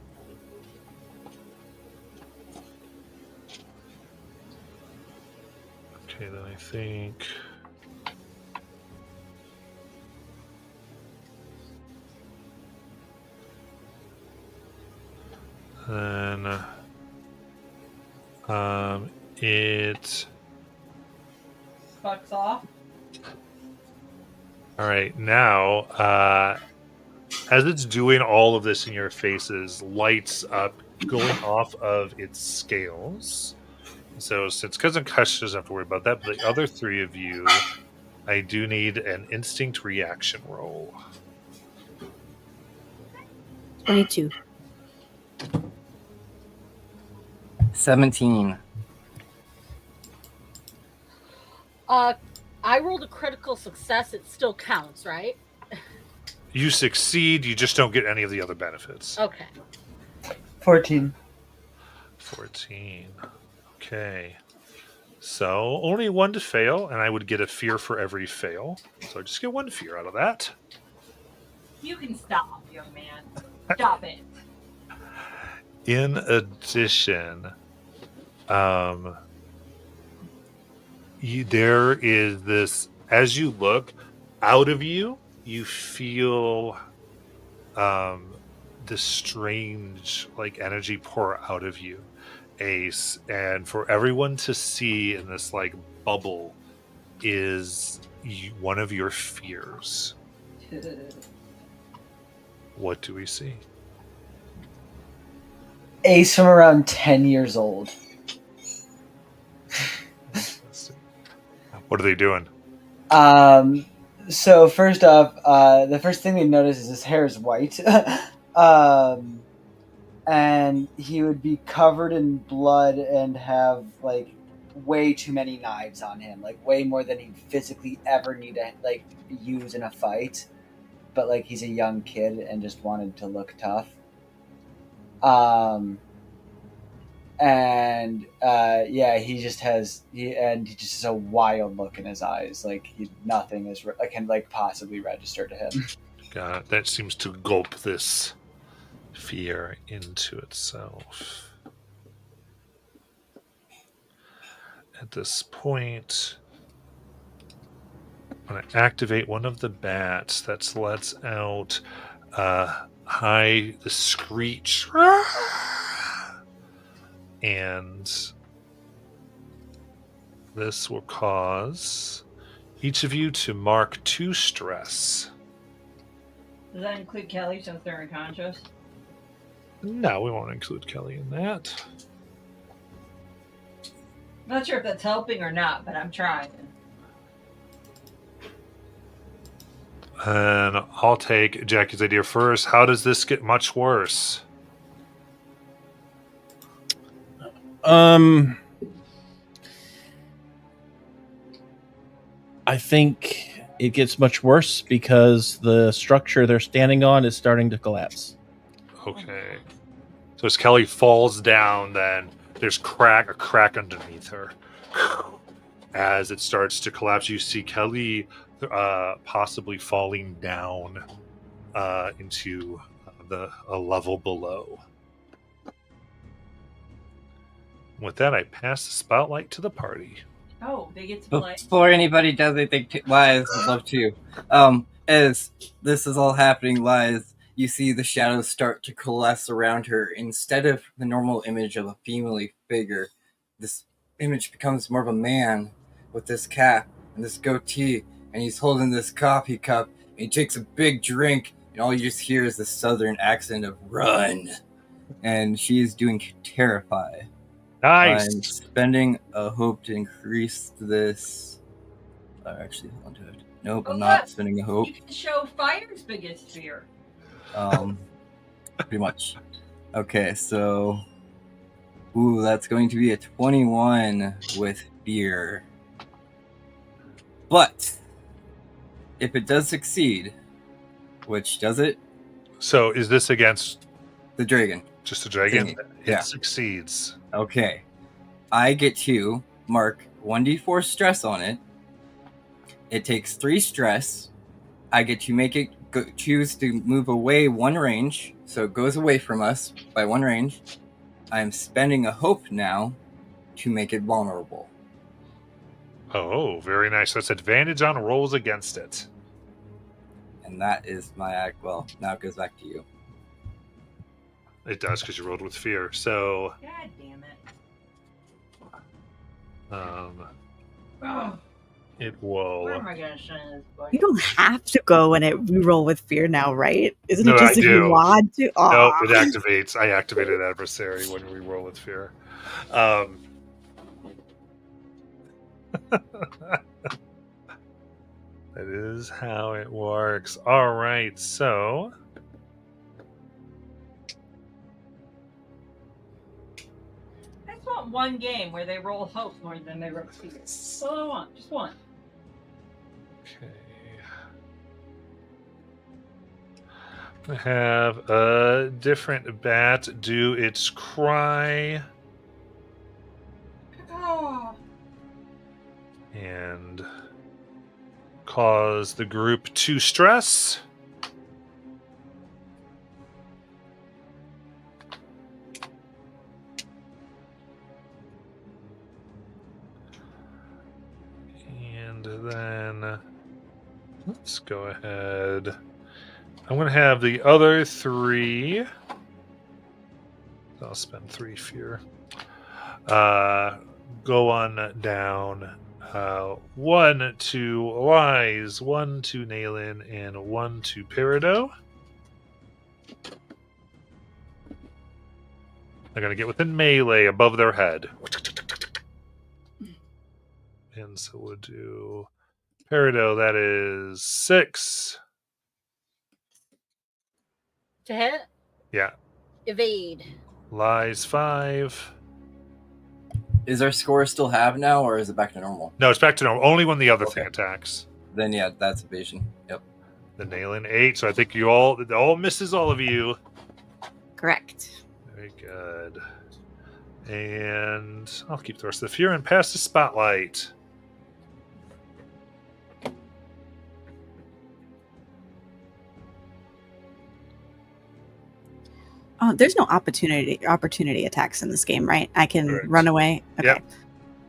Okay, then I think... Then it Fucks off. all right now as it's doing all of this in your faces, lights up going off of its scales. So since Cousin Kush doesn't have to worry about that, but the other 3 of you, I do need an instinct reaction roll. 22. 17. I rolled a critical success. It still counts, right? You succeed, you just don't get any of the other benefits. Okay. 14. 14. Okay. So only 1 to fail, and I would get a fear for every fail. So I just get 1 fear out of that. You can stop, young man. Stop it. In addition, there is this, as you look out of you, you feel this strange energy pour out of you, Ace, and for everyone to see in this bubble is one of your fears. What do we see? Ace from around 10 years old. What are they doing? So first off, the first thing they notice is his hair is white. And he would be covered in blood and have way too many knives on him, way more than he'd physically ever need to use in a fight. But he's a young kid and just wanted to look tough. He just has a wild look in his eyes. Nothing is can possibly register to him. Got it. That seems to gulp this fear into itself. At this point, I'm going to activate one of the bats that lets out the screech. And this will cause each of you to mark 2 stress. Does that include Kelly since they're unconscious? No, we won't include Kelly in that. I'm not sure if that's helping or not, but I'm trying. And I'll take Jackie's idea first. How does this get much worse? I think it gets much worse because the structure they're standing on is starting to collapse. Okay. So as Kelly falls down, then there's a crack underneath her. As it starts to collapse, you see Kelly possibly falling down into a level below. With that, I pass the spotlight to the party. Oh, they get to play. Before anybody does anything, Lies would love to. As this is all happening, Lies, you see the shadows start to coalesce around her. Instead of the normal image of a female figure, this image becomes more of a man with this cap and this goatee, and he's holding this coffee cup, and he takes a big drink, and all you just hear is the southern accent of "run," and she is doing Terrify. Nice. I'm spending a hope to increase this. Actually, hold on to it. Nope, I'm not spending a hope. You can show Fire's biggest fear. Pretty much. Okay, so. Ooh, that's going to be a 21 with fear. But, if it does succeed, which does it? So is this against The dragon. just a dragon? Thingy. It Yeah. succeeds. Okay. I get to mark 1d4 stress on it. It takes 3 stress. I get to make it choose to move away 1 range, so it goes away from us by 1 range. I'm spending a hope now to make it vulnerable. Oh, very nice. That's advantage on rolls against it. And that is my act. Well, now it goes back to you. It does because you rolled with fear. So God damn it. it Where will. am I going to shine this boy? You don't have to go and you roll with fear now, right? Isn't No, it just I if do. you want to? No, Aw. it activates. I activated adversary when we roll with fear. That is how it works. All right, so I just want one game where they roll hope more than they roll fear. That's all I want. Just one. okay. I have a different bat do its cry Oh. and cause the group to stress. And then let's go ahead. I'm going to have the other 3. I'll spend 3 fear. Go on down. 1 to Lies, 1 to Nayland, and 1 to Peridot. They're going to get within melee above their head. And so we'll do Peridot, that is 6. To hit, Yeah. evade. Lies 5. Is our score still half now, or is it back to normal? No, it's back to normal. Only when the other thing Okay. attacks. Then yeah, that's evasion. Yep. The Nayland 8. So I think you all misses all of you. Correct. Very good. And I'll keep the rest of the fear and pass the spotlight. There's no opportunity attacks in this game, right? I can Correct. run away. Okay.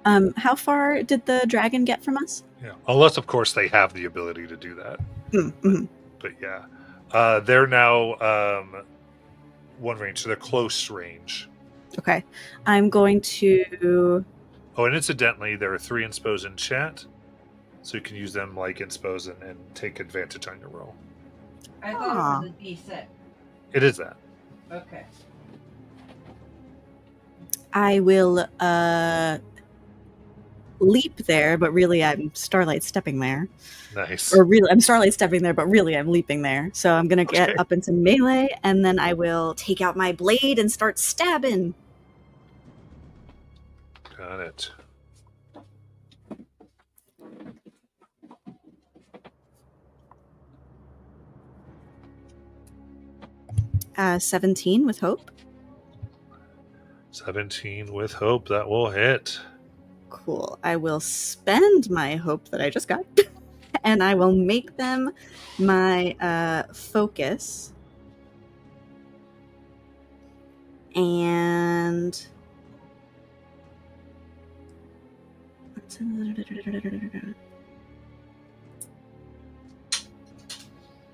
Yep. How far did the dragon get from us? Yeah. Unless, of course, they have the ability to do that. Mm-hmm. But yeah, they're now one range, so they're close range. Okay. I'm going to. Oh, and incidentally, there are 3 inspos in chat, so you can use them like inspos and take advantage on your roll. I thought it was a D6. It is that. Okay. I will leap there, but really I'm Starlight stepping there. Nice. Or really, I'm Starlight stepping there, but really I'm leaping there. So I'm gonna get Okay. up into melee, and then I will take out my blade and start stabbing. Got it. Uh, 17 with hope. 17 with hope. That will hit. Cool. I will spend my hope that I just got, and I will make them my focus. And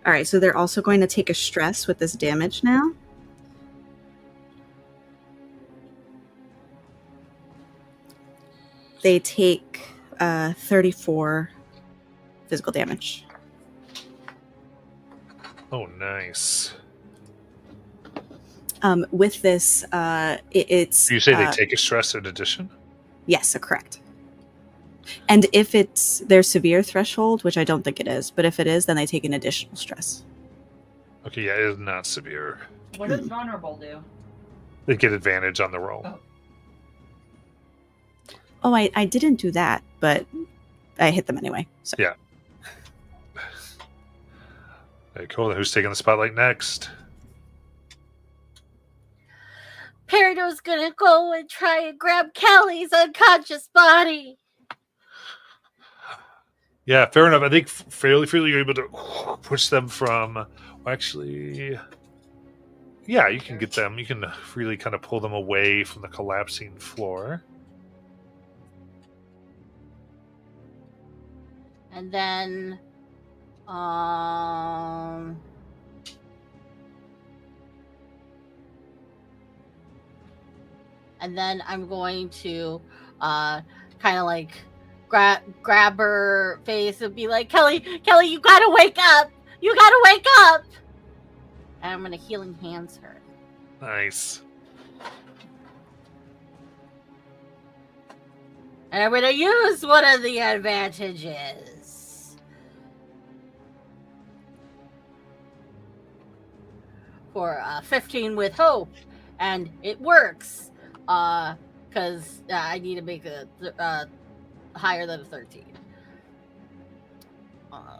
all right, so they're also going to take a stress with this damage now. They take 34 physical damage. Oh, nice. With this, it's... You say they take a stress in addition? Yes, correct. And if it's their severe threshold, which I don't think it is, but if it is, then they take an additional stress. Okay, yeah, it is not severe. What does vulnerable do? They get advantage on the roll. Oh. Oh, I didn't do that, but I hit them anyway. So. Yeah. Okay, cool. Then who's taking the spotlight next? Perido's gonna go and try and grab Kelly's unconscious body. Yeah, fair enough. I think fairly you're able to push them from... Well, actually... Yeah, you can get them. You can really kind of pull them away from the collapsing floor. And then, I'm going to, kind of like grab her face and be like, Kelly, you gotta wake up! You gotta wake up! And I'm gonna healing hands her. Nice. And I'm gonna use one of the advantages. For 15 with hope. And it works. Because I need to make a higher than a 13.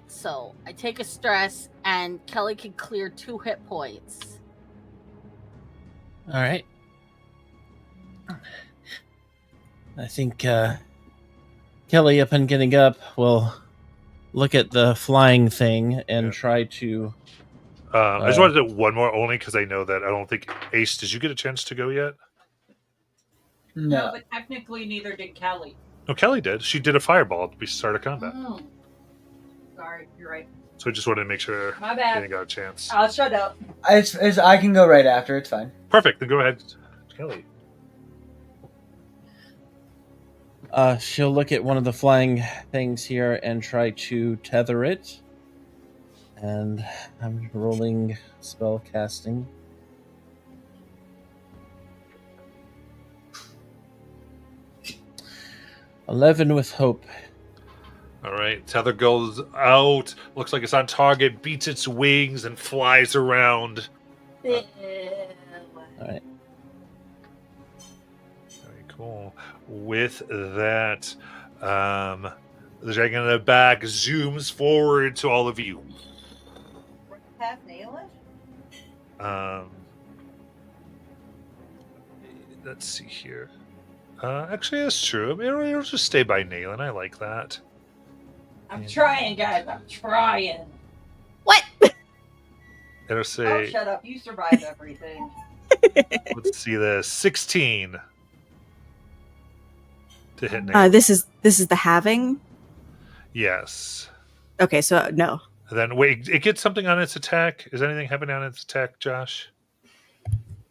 So I take a stress, and Kelly can clear 2 hit points. All right. I think Kelly, upon getting up, will look at the flying thing and try to... I just wanted to do one more, only because I know that I don't think... Ace, did you get a chance to go yet? No. But technically neither did Kelly. No, Kelly did. She did a fireball at the start of combat. Oh. Sorry, you're right. So I just wanted to make sure My bad. Kenny got a chance. I'll shut up. I can go right after. It's fine. Perfect. Then go ahead, Kelly. She'll look at one of the flying things here and try to tether it. And I'm rolling spell casting. $11 with hope. All right. Tether goes out. Looks like it's on target. Beats its wings and flies around. All right. Very cool. With that, the dragon in the back zooms forward to all of you. Half nail it? Let's see here. Actually, that's true. I mean, it'll just stay by Nayland. I like that. I'm trying, guys. I'm trying. What? It'll Oh, say shut up. You survived everything. Let's see this. 16 to hit Naylin. This is the halving. Yes. Okay, so no. And then wait, it gets something on its attack. Is anything happening on its attack, Josh?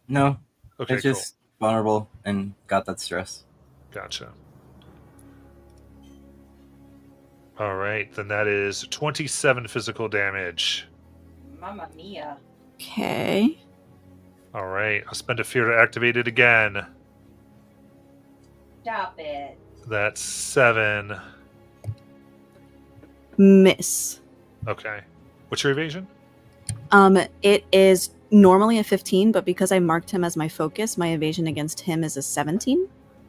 No, Okay, it's just vulnerable and got that stress. cool. Gotcha. All right, then that is 27 physical damage. Mamma mia. Okay. All right, I'll spend a fear to activate it again. Stop it. That's 7. Miss. Okay. What's your evasion? It is normally a 15, but because I marked him as my focus, my evasion against him is a 17.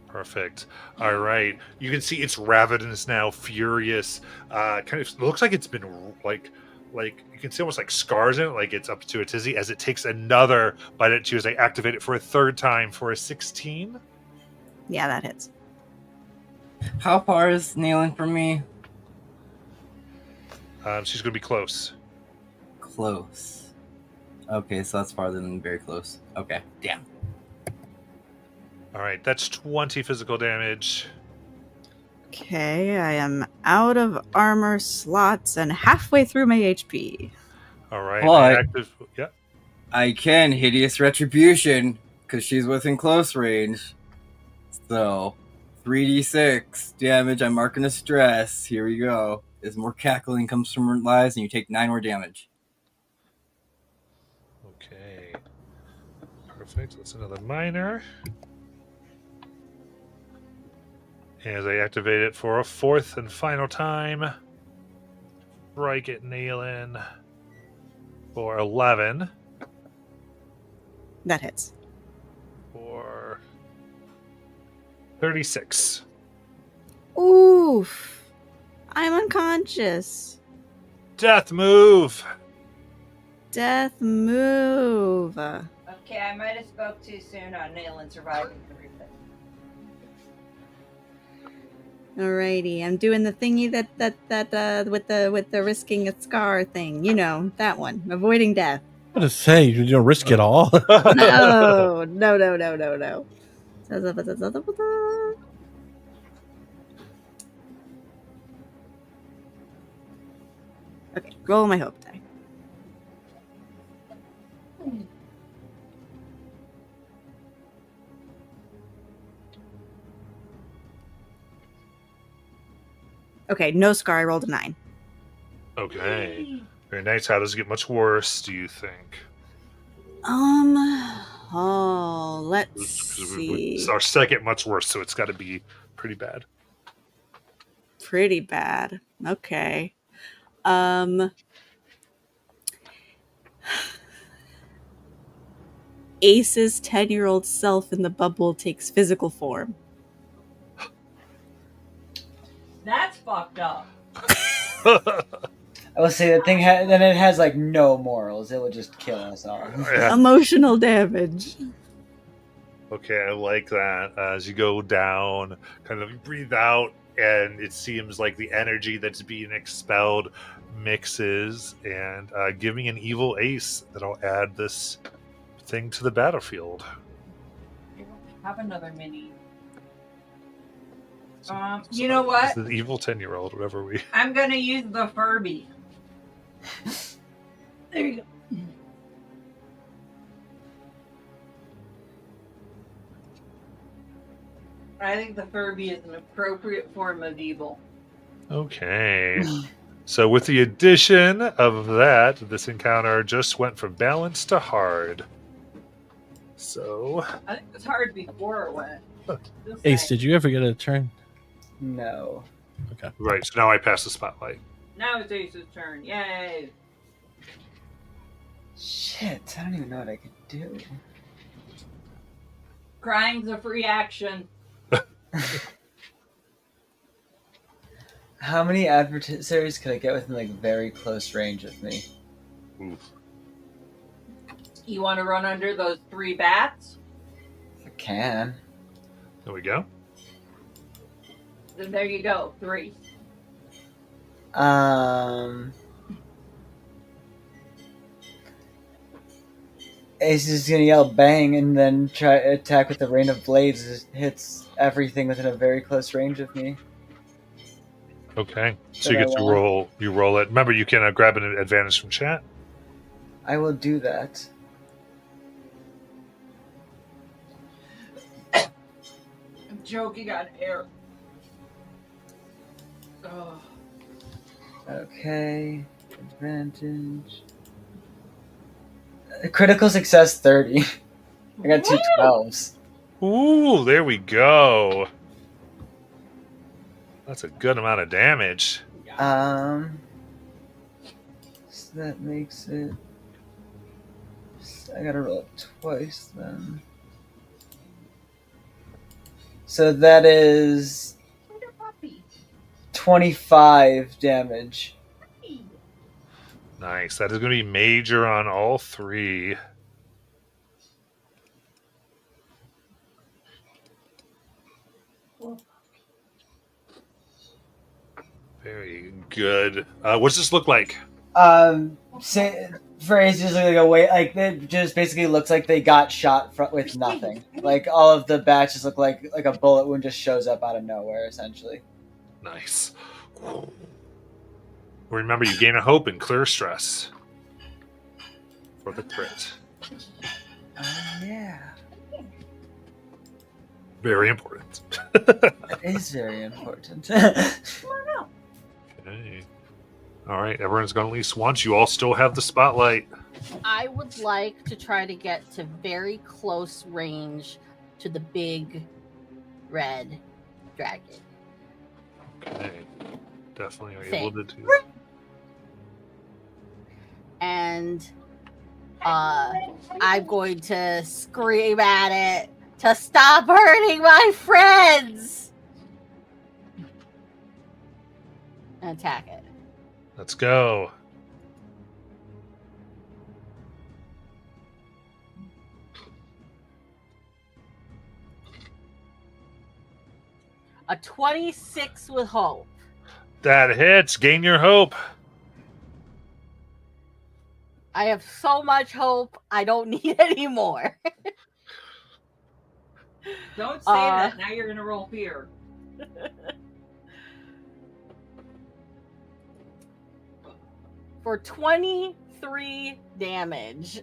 Perfect. All right. You can see it's ravenous now, furious. Kind of looks like it's been like you can see almost like scars in it, like it's up to a tizzy as it takes another bite at you as I activate it for a third time for a 16. Yeah, that hits. How far is Naylin from me? She's going to be close. Close. Okay, so that's farther than very close. Okay, damn. All right, that's 20 physical damage. Okay, I am out of armor slots and halfway through my HP. All right. But- Yeah. I can Hideous Retribution because she's within close range. So, 3d6 damage. I'm marking a stress. Here we go. As more cackling comes from her lives, and you take 9 more damage. Okay. Perfect. That's another minor. As I activate it for a fourth and final time, strike at Naylin for 11. That hits. For 36. Oof. I'm unconscious. Death move. Death move. Okay, I might have spoke too soon on Naylin surviving everything. Alrighty, I'm doing the thingy that with the risking a scar thing. You know, that one. Avoiding death. What to say? You don't risk it all. No. Okay, roll my hope die. Okay, no scar. I rolled a 9. Okay. Very nice. How does it get much worse, do you think? Let's see. It's our second much worse, so it's got to be pretty bad. Pretty bad. Okay. Ace's 10-year-old self in the bubble takes physical form. That's fucked up. I will say that thing then it has like no morals. It will just kill us all. Yeah. Emotional damage. Okay, I like that. As you go down, kind of breathe out, and it seems like the energy that's being expelled mixes, and give me an evil ace that'll add this thing to the battlefield. Have another mini. You know what? It's the evil 10-year-old, whatever we. I'm gonna use the Furby. There you go. I think the Furby is an appropriate form of evil. Okay. So with the addition of that, this encounter just went from balance to hard. So I think it was hard before it went. Ace, did you ever get a turn? No. right, so now I pass the spotlight. Now it's Ace's turn. Yay! Shit, I don't even know what I could do. Crying's a free action. How many adversaries could I get within like very close range of me? Oof. You want to run under those 3 bats? I can. There we go. Then there you go, 3. Ace is gonna yell bang and then try attack with the rain of blades. It hits everything within a very close range of me. Okay. So That you I get to want. roll. You roll it. Remember, you can grab an advantage from chat. I will do that. I'm joking on air. Oh. Okay. Advantage. Critical success 30. I got 2 12s. Ooh, there we go. That's a good amount of damage. So that makes it. I gotta roll it twice then. So that is 25 damage. Nice. That is going to be major on all 3. Very good. What does this look like? Say, phrase just like a way, like it just basically looks like they got shot with nothing. Like all of the batches look like a bullet wound just shows up out of nowhere, essentially. Nice. Remember, you gain a hope and clear stress for the crit. Yeah. Very important. That is very important. Okay. All right, everyone's gone at least once. You all still have the spotlight. I would like to try to get to very close range to the big red dragon. Okay. Definitely are Thing. able to do that. And I'm going to scream at it to stop hurting my friends and attack it. Let's go. A 26 with hope. That hits. Gain your hope. I have so much hope, I don't need any more. Don't say that. Now you're gonna roll fear. For 23 damage.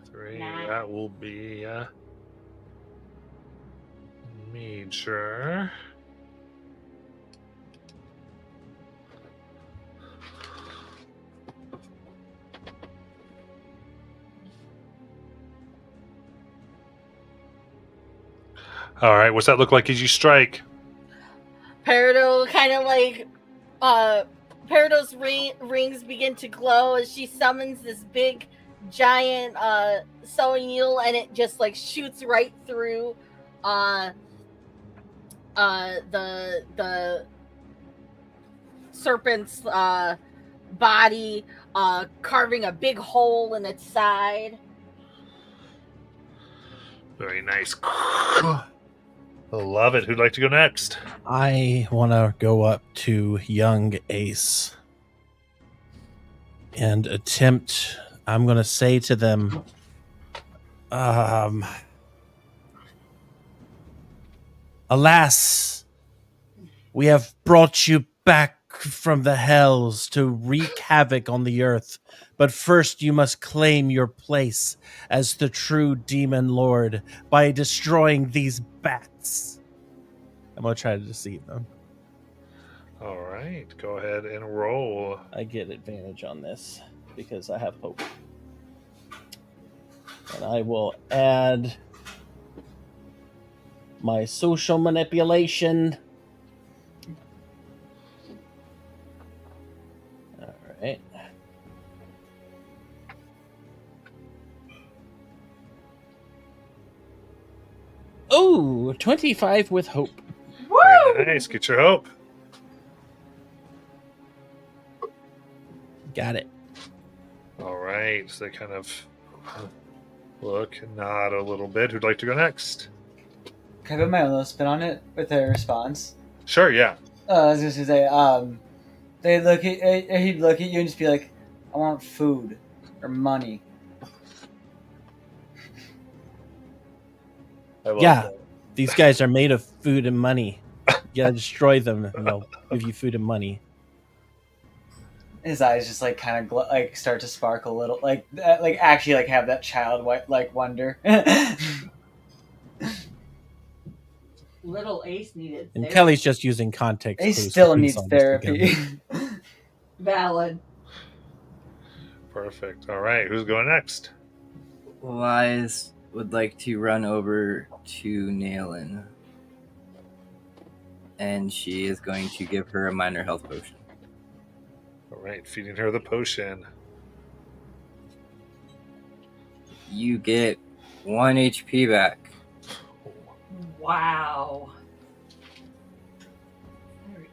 23. Nah. That will be major. All right, what's that look like as you strike? Peridot kind of like, Peridot's rings begin to glow as she summons this big, giant sewing needle, and it just like shoots right through the serpent's body, carving a big hole in its side. Very nice. I love it. Who'd like to go next? I want to go up to young Ace and attempt. I'm going to say to them, alas, we have brought you back from the hells to wreak havoc on the earth. But first you must claim your place as the true demon lord by destroying these bats. I'm going to try to deceive them. All right, go ahead and roll. I get advantage on this because I have hope. And I will add my social manipulation. All right. Oh, 25 with hope. Very nice. Get your hope. Got it. All right, so they kind of look, nod a little bit. Who'd like to go next? Can I put my own little spin on it with their response? Sure, yeah. I was just gonna say, he'd look at you and just be like, "I want food," or money. I love Yeah. that. These guys are made of food and money. You gotta destroy them, and they'll give you food and money. His eyes just like kind of like start to sparkle a little, like actually like have that child like wonder. Little Ace needed And therapy. Kelly's just using context He clues. still to needs piece all this therapy. together. Valid. Perfect. All right, who's going next? Liz would like to run over to Nailin. And she is going to give her a minor health potion. All right, feeding her the potion. You get 1 HP back. Wow. There we go.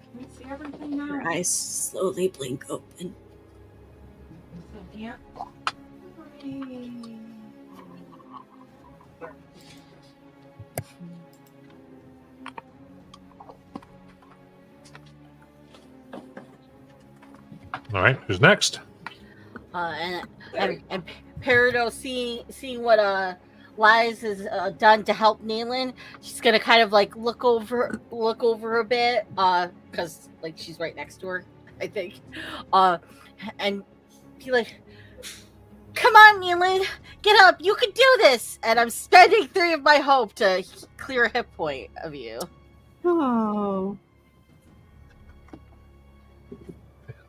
Can we see everything now? Her eyes slowly blink open. Yeah. All right, who's next? And Peridot seeing what Liz has done to help Naylin, she's gonna kind of like look over a bit, because like she's right next to her, I think, and be like, "Come on, Naylin, get up! You can do this!" And I'm spending 3 of my hope to clear a hit point of you. Oh.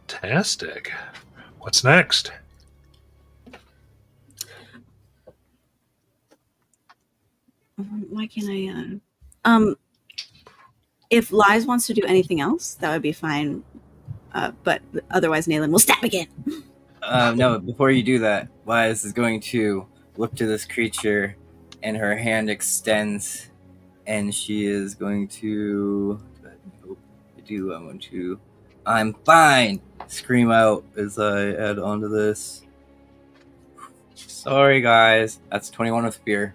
Fantastic. What's next? Why can't I? If Liz wants to do anything else, that would be fine. But otherwise, Naylin will stab again. No, before you do that, Liz is going to look to this creature, and her hand extends, and she is going to. I want to. I'm fine! Scream out as I add on to this. Sorry, guys. That's 21 with fear.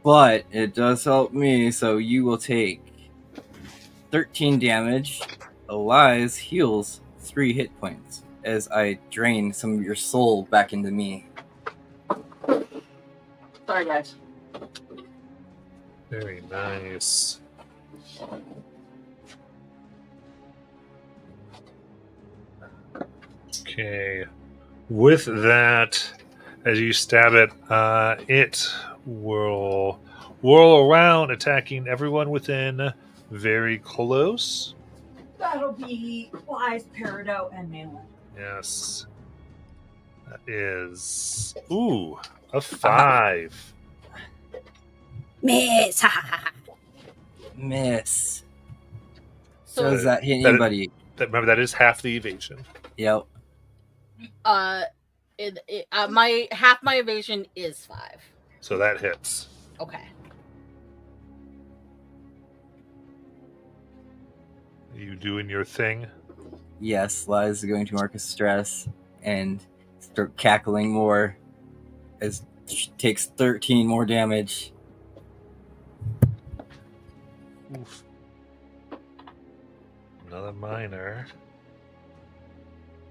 But it does help me, so you will take 13 damage. Elias heals 3 hit points as I drain some of your soul back into me. Sorry, guys. Very nice. Okay. With that, as you stab it, it will whirl around, attacking everyone within very close. That'll be Liz, Peridot, and Malin. Yes. That is. Ooh, a 5. Miss. Miss. So Does that hit That- anybody? Remember, that is half the evasion. Yep. my half my evasion is 5. So that hits. Okay. You doing your thing? Yes, Liz is going to mark a stress and start cackling more as she takes 13 more damage. Oof. Another minor.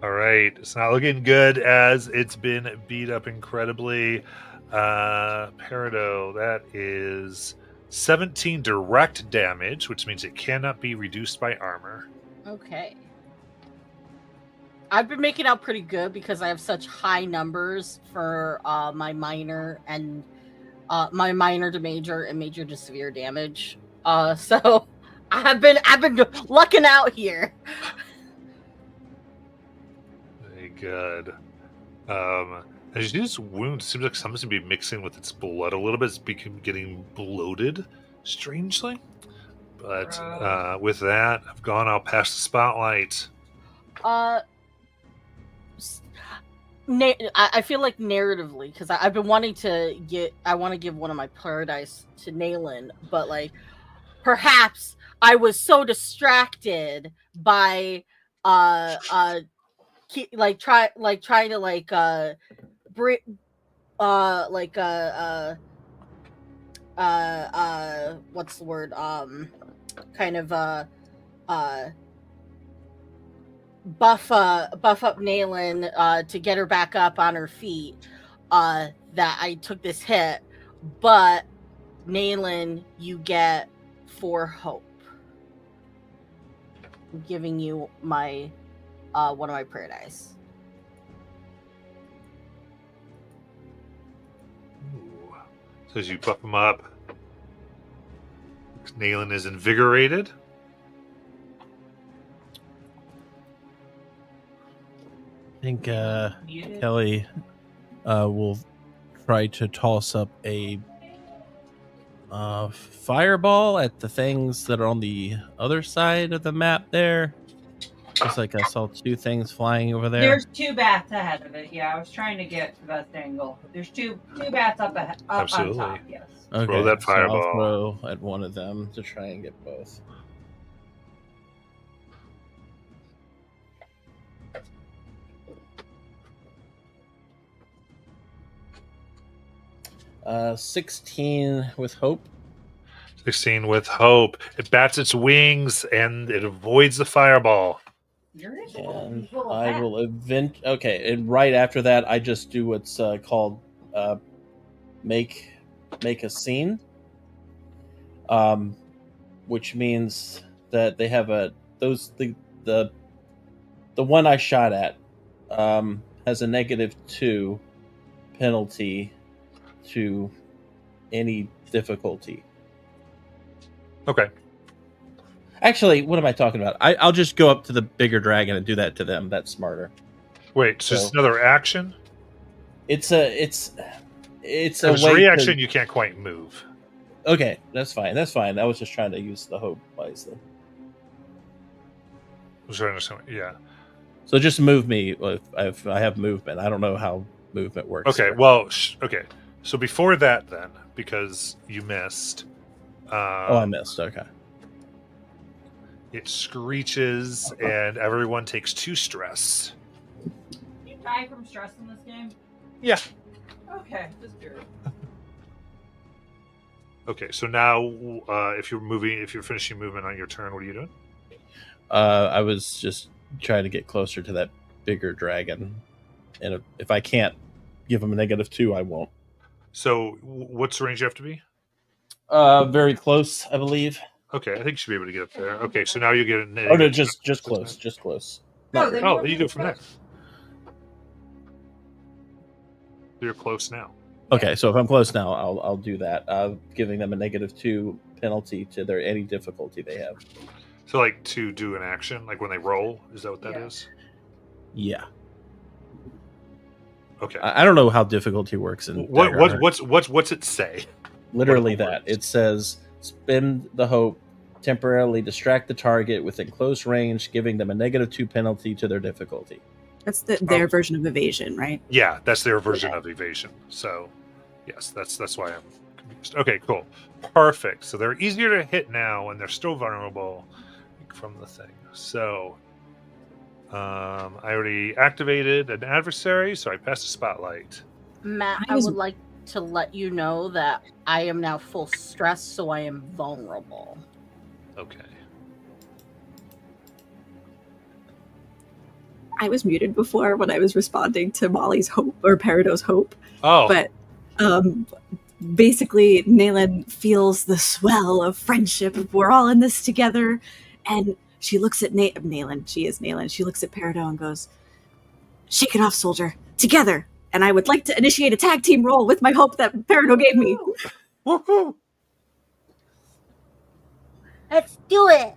All right, it's not looking good as it's been beat up incredibly. Peridot, that is 17 direct damage, which means it cannot be reduced by armor. Okay. I've been making out pretty good because I have such high numbers for my minor and my minor to major and major to severe damage. So I've been lucking out here. Very good. As you do this wound, it seems like something's gonna be mixing with its blood a little bit. It's getting bloated, strangely. But with that, I'll pass the spotlight. I feel like narratively, because I've been wanting to I want to give one of my paradise to Naylin, but like perhaps I was so distracted by trying to what's the word, kind of buff up Naylin to get her back up on her feet. That I took this hit, but Naylin, you get 4 hope. I'm giving you my one of my prayer dice. Ooh. So as you buff him up, Naylin is invigorated. I think Kelly will try to toss up a fireball at the things that are on the other side of the map there. Looks like I saw 2 things flying over there. There's 2 bats ahead of it. Yeah, I was trying to get the best angle. There's two bats up Absolutely. on top. Yes. Okay, Throw that so I'll fireball. throw at one of them to try and get both. Uh, 16 with hope. 16 with hope. It bats its wings and it avoids the fireball. You're just And little I bat. will okay, and right after that, I just do what's called make a scene, which means that they have the one I shot at has a -2 penalty to any difficulty. Okay. Actually, what am I talking about? I'll just go up to the bigger dragon and do that to them. That's smarter. Wait, so it's So- another action? It's a As way reaction, to, you can't quite move. okay, that's fine. That's fine. I was just trying to use the hope wisely. I'm trying to understand. Yeah. So just move me if I have movement. I don't know how movement works. Okay. here. Well, okay. So before that, then, because you missed. Oh, I missed. Okay. It screeches, and everyone takes 2 stress. You die from stress in this game? Yeah. Okay, just curious. Okay. So now, if you're finishing movement on your turn, what are you doing? I was just trying to get closer to that bigger dragon, and if I can't give him a -2, I won't. So, what's the range you have to be? Very close, I believe. Okay, I think you should be able to get up there. Okay, so now you get a Oh no, just close, just close. No, Not then very- Oh, you do it from there. You're close now. Okay, so if I'm close now, I'll do that. Giving them a -2 penalty to their any difficulty they have. So, like, to do an action, like when they roll, is that what that is? Yeah, Okay. I don't know how difficulty works in Dagger Heart. What's it say? Literally what are the that. words? It says spend the hope, temporarily distract the target within close range, giving them a -2 penalty to their difficulty. That's their version of evasion, right? Yeah, that's their version of evasion. So, yes, that's why I'm confused. Okay, cool, perfect. So they're easier to hit now, and they're still vulnerable from the thing. So, I already activated an adversary, so I passed a spotlight. Matt, I I was- would like to let you know that I am now full stress, so I am vulnerable. Okay. I was muted before when I was responding to Molly's hope or Peridot's hope, Oh, but basically Naylin feels the swell of friendship. We're all in this together, and she looks at Naylin. She is Naylin. She looks at Peridot and goes, "Shake it off, soldier. Together." And I would like to initiate a tag team role with my hope that Peridot gave me. woohoo! Let's do it.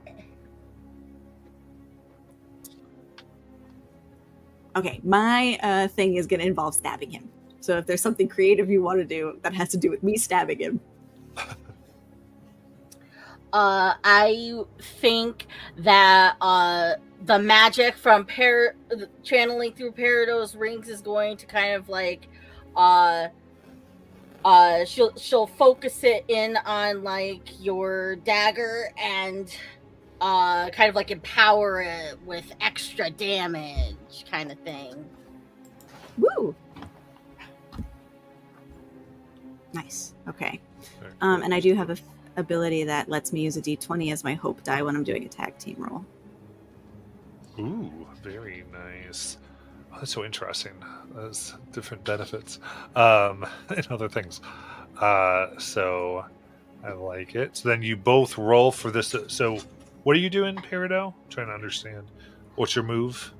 Okay, my thing is going to involve stabbing him. So if there's something creative you want to do that has to do with me stabbing him, I think that the magic from channeling through Peridot's rings is going to kind of like she'll focus it in on like your dagger and kind of like empower it with extra damage kind of thing. woo! Nice. Okay. And I do have a ability that lets me use a d20 as my hope die when I'm doing a tag team roll. Ooh, Very nice. Oh, that's so interesting. There's different benefits and other things. So I like it. So then you both roll for this. So what are you doing, Peridot? Trying to understand. What's your move?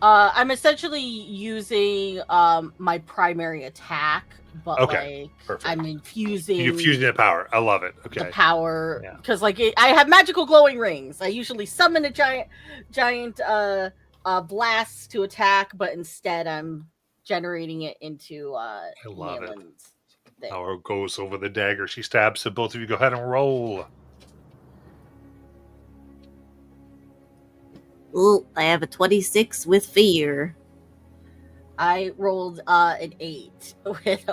I'm essentially using my primary attack, but Okay, like perfect. I'm infusing You're fusing the power. I love it. Okay. the power Yeah. because like I have magical glowing rings. I usually summon a giant blast to attack, but instead I'm generating it into I love it. Nalen's thing. Power goes over the dagger. She stabs. So both of you go ahead and roll. Ooh, I have a 26 with fear. I rolled an 8 with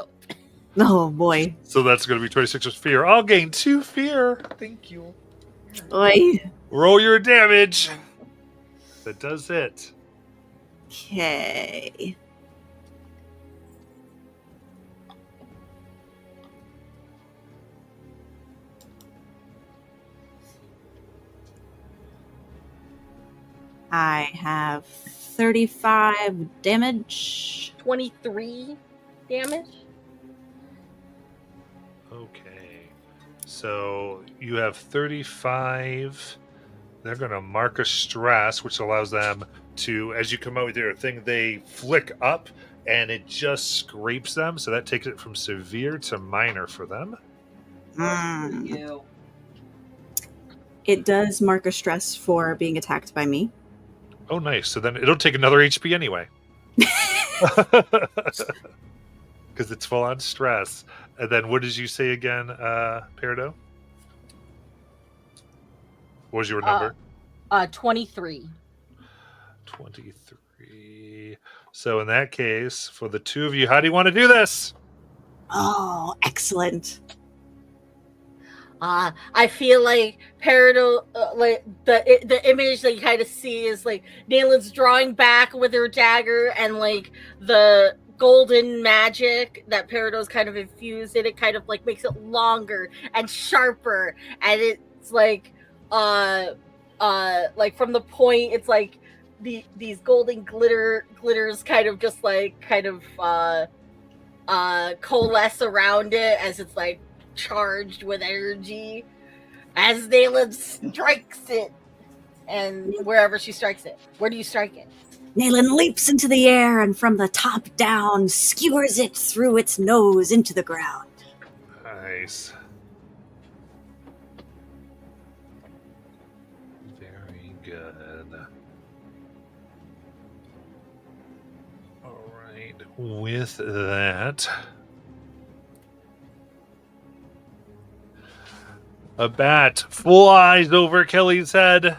Oh boy. So that's going to be 26 with fear. I'll gain 2 fear. Thank you. Oi. Roll your damage. That does it. Okay. I have 35 damage. 23 damage. Okay. So you have 35. They're going to mark a stress, which allows them to, as you come out with your thing, they flick up and it just scrapes them. So that takes it from severe to minor for them. Mm. You. It does mark a stress for being attacked by me. Oh, nice. So then it'll take another HP anyway. Because it's full on stress. And then what did you say again, Peridot? What was your number? 23. 23. So in that case, for the two of you, how do you want to do this? Oh, excellent. I feel like Peridot, like the image that you kind of see is like Nalen's drawing back with her dagger, and like the golden magic that Peridot's kind of infused in it kind of like makes it longer and sharper, and it's like from the point it's like these golden glitters kind of just like coalesce around it as it's like charged with energy as Nalen strikes it, and wherever she strikes it. Where do you strike it? Nalen leaps into the air and from the top down skewers it through its nose into the ground. Nice. Very good. All right. With that, a bat flies over Kelly's head.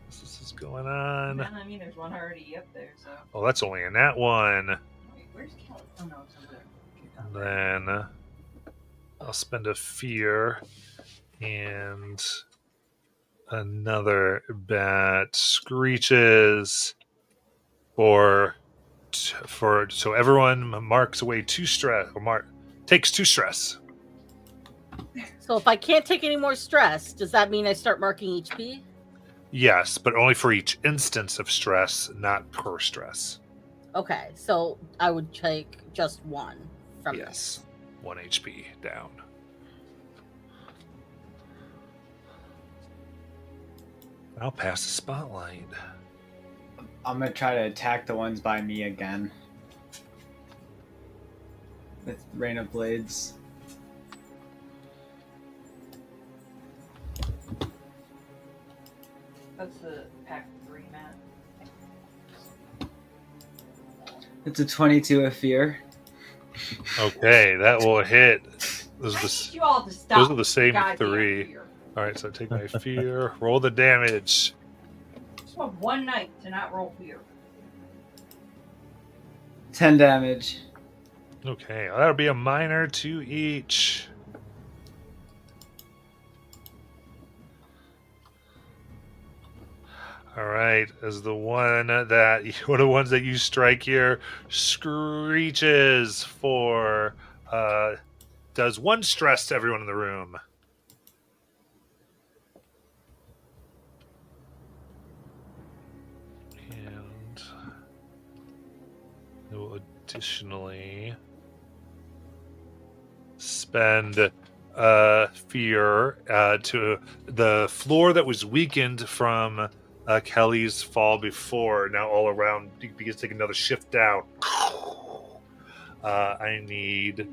This is going on. I mean, there's one already up there, so. Oh, that's only in that one. Wait, where's Kelly? Oh no, it's over there. And then I'll spend a fear, and another bat screeches so everyone marks away 2 stress, or takes 2 stress. So if I can't take any more stress, does that mean I start marking HP? Yes, but only for each instance of stress, not per stress. Okay, so I would take just 1 from Yes, 1 HP down. I'll pass the spotlight. I'm gonna try to attack the ones by me again. With Rain of Blades. That's the pack 3, Matt. It's a 22 of fear. Okay, that will hit. Those I are need the, you all to stop. those are the same goddamn 3. fear. All right, so take my fear. Roll the damage. Just want one night to not roll fear. 10 damage. Okay, well, that'll be a minor to each. All right, as the one of the ones that you strike here screeches for does 1 stress to everyone in the room. You'll additionally spend fear to the floor that was weakened from Kelly's fall before. Now all around begins to take another shift down. I need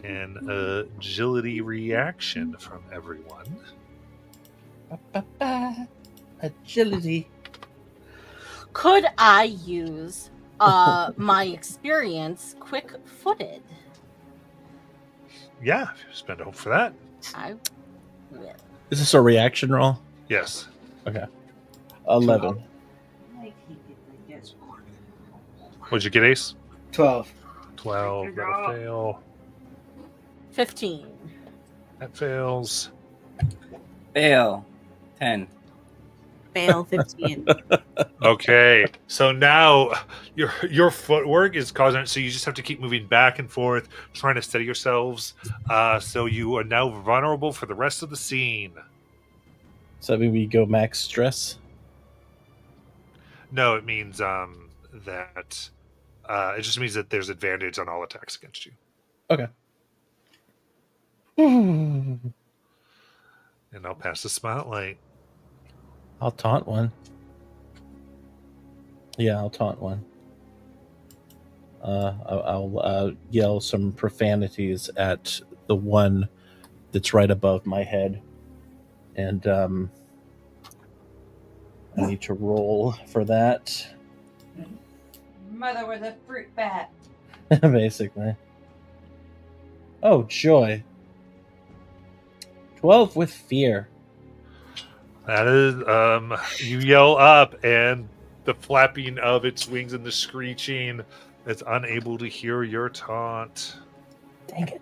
an agility reaction from everyone. Agility. Could I use my experience quick-footed? Yeah, spend a hope for that. I will. Is this a reaction roll? Yes. 11. What'd you get, Ace? 12. 12. That'll fail. 15. That fails. Fail. 10. Fail 15. Okay, so now your footwork is causing it, so you just have to keep moving back and forth, trying to steady yourselves. So you are now vulnerable for the rest of the scene. So maybe we go max stress. No, it means that it just means that there's advantage on all attacks against you. Okay. And I'll pass the spotlight. I'll taunt one. Yeah, I'll taunt one. I'll yell some profanities at the one that's right above my head. And I need to roll for that, Mother with a fruit bat. basically. Oh, joy. 12 with fear. That is, you yell up, and the flapping of its wings and the screeching is unable to hear your taunt. Dang it.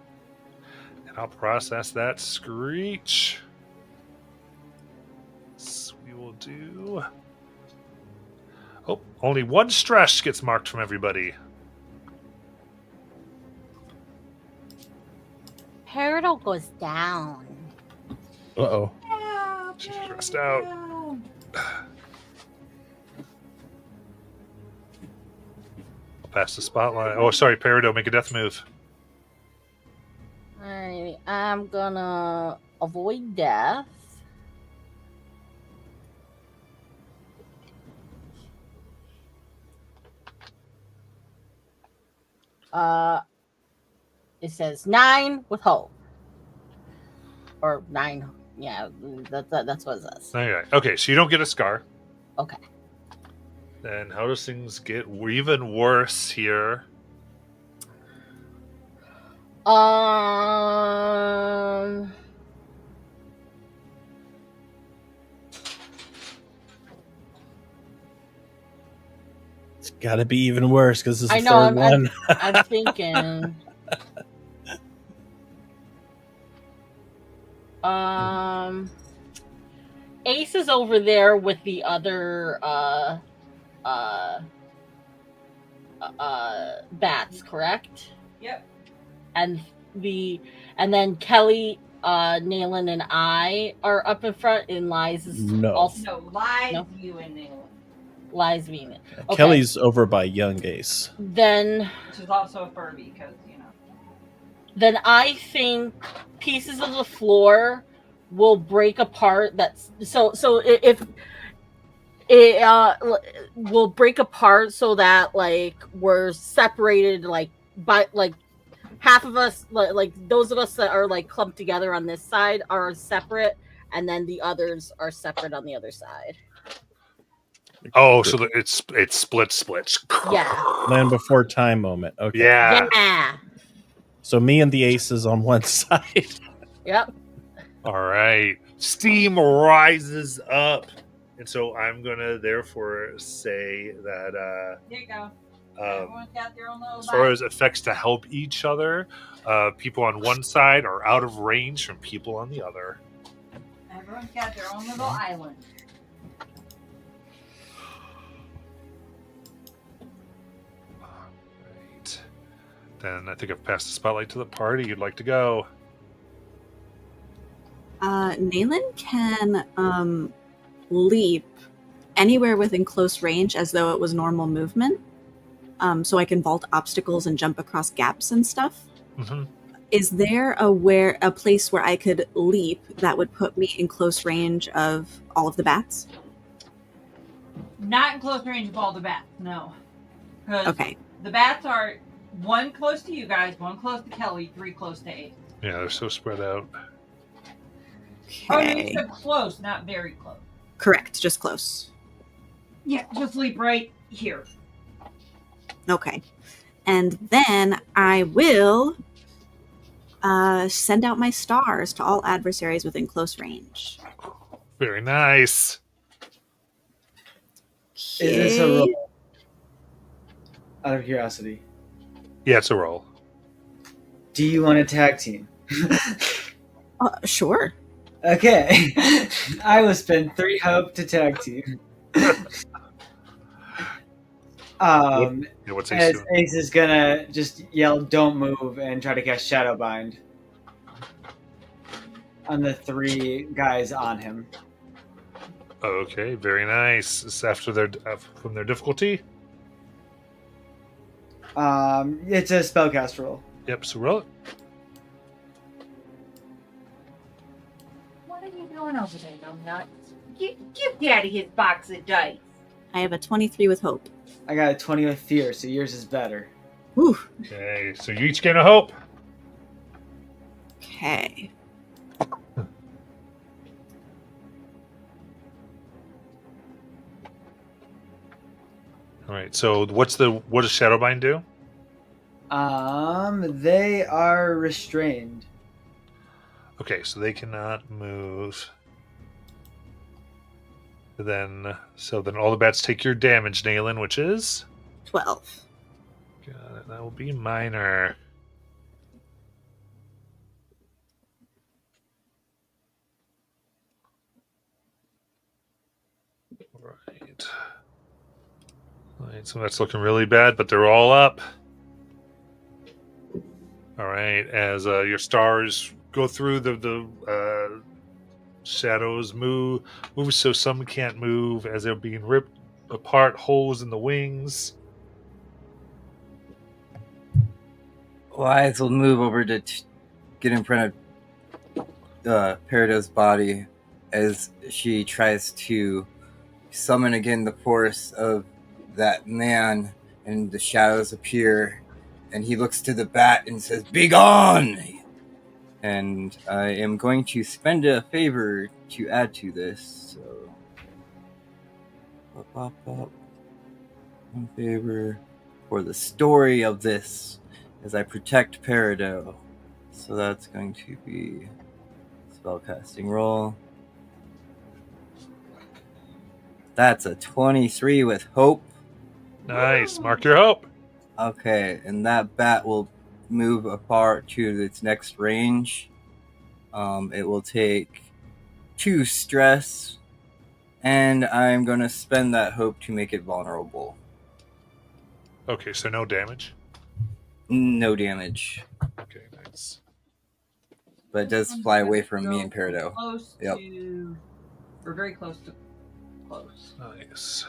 And I'll process that screech. So we will do. Oh, only one stress gets marked from everybody. Peridot goes down. Uh-oh. She's stressed out. I'll pass the spotlight. Oh, sorry, Peridot, make a death move. Alright, I'm gonna avoid death. It says 9 with hope. Or 9. Yeah, that's what it says. Okay, so you don't get a scar. Okay. Then how does things get even worse here? It's got to be even worse because this is I the know, third one. I'm thinking. Ace is over there with the other bats, correct? Yep. And then Kelly, Nayland, and I are up in front, and Lies is No. also No, lies No. you and Nayland. Lies being it. Okay. Kelly's over by Young Ace. Then Which is also a Furby, because, then I think pieces of the floor will break apart. That's so if it will break apart so that like we're separated like by like half of us like those of us that are like clumped together on this side are separate, and then the others are separate on the other side. Oh, so that it's splits. Yeah. Land Before Time moment. Okay. Yeah. Yeah. So me and the aces on one side. Yep. All right. Steam rises up. And so I'm going to therefore say that Here you go. Everyone's got their own little as far bite. as effects to help each other, people on one side are out of range from people on the other. Everyone's got their own little island. Right. Then I think I've passed the spotlight to the party. You'd like to go. Nayland can leap anywhere within close range as though it was normal movement. so I can vault obstacles and jump across gaps and stuff. Hmm. Is there a place where I could leap that would put me in close range of all of the bats? Not in close range of all the bats, no. 'Cause Okay. the bats are 1 close to you guys, 1 close to Kelly, 3 close to Ace. Yeah, they're so spread out. Oh, no, Okay. you said close, not very close. Correct, just close. Yeah, just leap right here. Okay. And then I will send out my stars to all adversaries within close range. Very nice. Is this a Okay. roll? Out of curiosity, Yeah, it's a roll. do you want a tag team? Sure. Okay, I will spend 3 hope to tag team. Yeah, what's Ace As doing? Ace is gonna just yell, "Don't move," and try to cast Shadowbind on the 3 guys on him. Okay, very nice. It's after their from their difficulty. It's a spellcast roll. Yep, so roll it. What are you doing over there, no nuts? Give Daddy his box of dice. I have a 23 with hope. I got a 20 with fear, so yours is better. Whew. Okay, so you each gain a hope. Okay. All right. So what does Shadowbind do? They are restrained. Okay, so they cannot move. Then all the bats take your damage, Nayland, which is 12. got it. That will be minor. Right. All right, so that's looking really bad, but they're all up. All right, as your stars go through the shadows move, so some can't move as they're being ripped apart, holes in the wings. Elias will move over to get in front of Perido's body as she tries to summon again the force of that man, and the shadows appear, and he looks to the bat and says, "Be gone!" And I am going to spend a favor to add to this. So, one favor for the story of this as I protect Perido. So that's going to be spellcasting roll. That's a 23 with hope. Nice. Mark your hope. Okay, and that bat will move apart to its next range. It will take 2 stress, and I'm going to spend that hope to make it vulnerable. Okay, so no damage. No damage, Okay, nice. but it does fly away from me and Perido. Close Yep. to, or very close to close. Nice.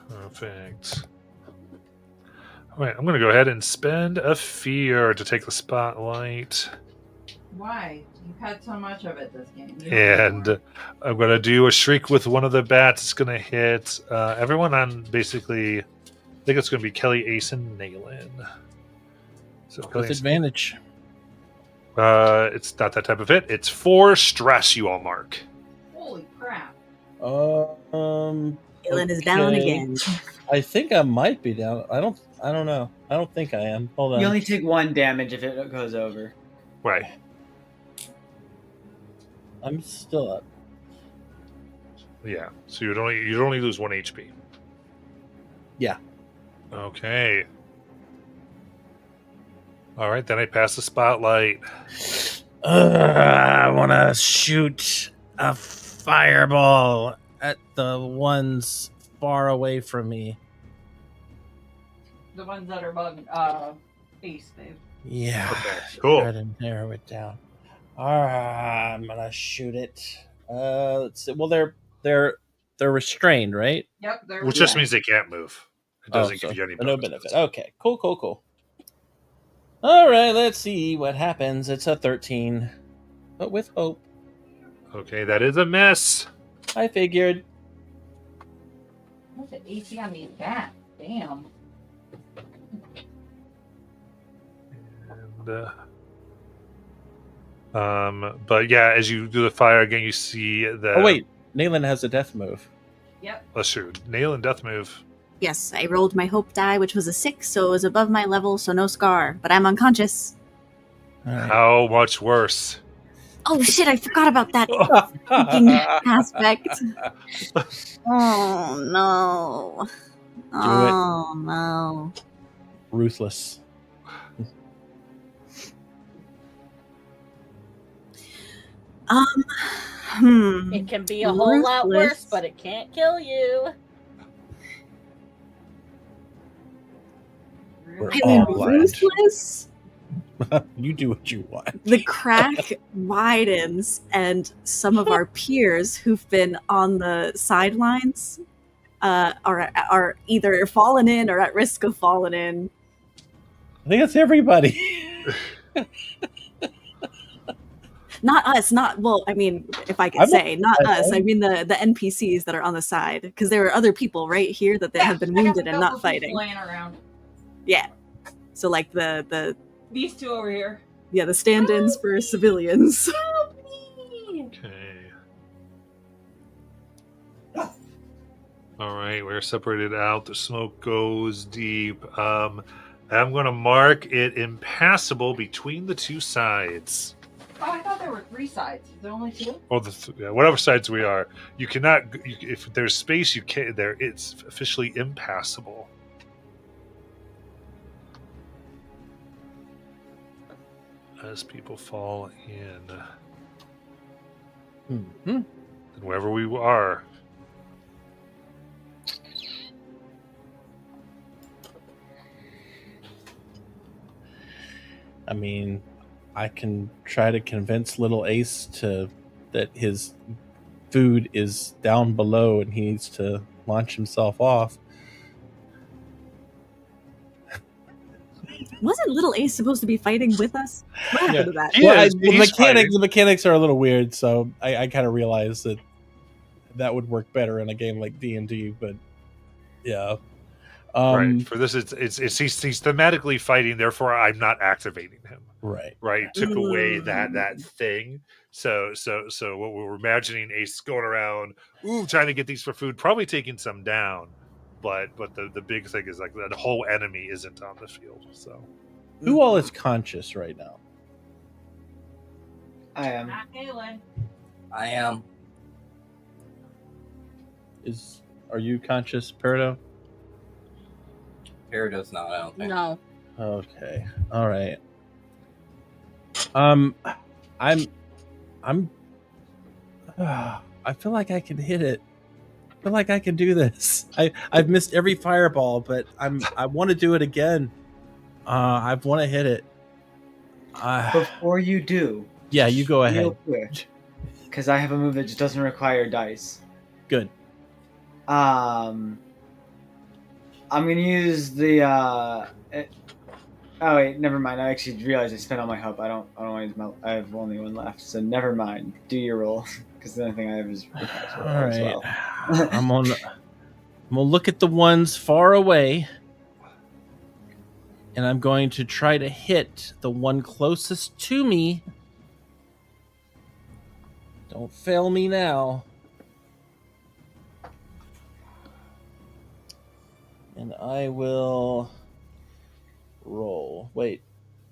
Perfect. All right, I'm going to go ahead and spend a fear to take the spotlight. Why? You've had so much of it this game. And I'm going to do a shriek with one of the bats. It's going to hit everyone on basically, I think it's going to be Kelly, Ace, and Nayland. So Kelly, With advantage. it's not that type of hit. It's 4 stress you all mark. Holy crap. Kaylin is down okay. again. I think I might be down. I don't know. I don't think I am. Hold on. You only take 1 damage if it goes over. Right. I'm still up. Yeah. So you'd only lose 1 HP. Yeah. Okay. All right, then I pass the spotlight. I want to shoot a fireball at the ones far away from me. The ones that are above Ace, babe. Yeah. Okay, cool. Try to narrow it down. All right, I'm gonna shoot it. Let's see. Well, they're they're restrained, right? Yep, there Which we just go. means they can't move. It doesn't so give you any no bonuses. benefit. Okay, cool. All right, let's see what happens. It's a 13, but with hope. Okay, that is a miss. I figured. What's the AC on these bats? Damn. And, but yeah, as you do the fire again, you see the. Oh wait, Nayland has a death move. Yep. That's true. Nail and death move. Yes, I rolled my hope die, which was a 6, so it was above my level, so no scar. But I'm unconscious. All right. How much worse? Oh shit! I forgot about that freaking aspect. Oh no! Oh no! Ruthless. It can be a whole lot worse, Ruthless. but it can't kill you. We're I mean, all blind. ruthless. You do what you want. The crack widens, and some of our peers who've been on the sidelines are either fallen in or at risk of falling in. I think that's everybody. Not us. Not well. I mean, if I can I'm say, not okay. us. I mean the NPCs that are on the side, because there are other people right here that have been I got wounded a and couple not fighting. Laying around. Yeah. So like the These two over here. the stand-ins for civilians. Okay. All right, we're separated out. The smoke goes deep. I'm going to mark it impassable between the two sides. Oh, I thought there were 3 sides. Is there only 2? Or whatever sides we are. You cannot. If there's space, you can't. There, it's officially impassable. As people fall in, Mm-hmm. and wherever we are. I mean, I can try to convince little Ace that his food is down below and he needs to launch himself off. Wasn't Little Ace supposed to be fighting with us? What happened to that? He is. He's fighting. The mechanics are a little weird, so I kind of realized that would work better in a game like D&D. But yeah, Right. For this, it's he's thematically fighting. Therefore, I'm not activating him. right. Right. Took away that thing. So what we were imagining, Ace going around, trying to get these for food, probably taking some down. But the big thing is like the whole enemy isn't on the field. So Who all is conscious right now? I am. Not Galen. I am. Are you conscious, Peridot? Peridot's not, I don't think. No. Okay. All right. I'm I feel like I can hit it. I feel like I can do this. I've missed every fireball, but I want to do it again. I want to hit it. Before you do, Yeah, you go ahead. real quick, because I have a move that just doesn't require dice. Good. I'm gonna use the. Oh wait, never mind. I actually realized I spent all my hope. I don't want to use my. I have only one left, so never mind. Do your roll, because the only thing I have is. All right. I'm gonna look at the ones far away, and I'm going to try to hit the one closest to me. Don't fail me now. And I will roll. Wait.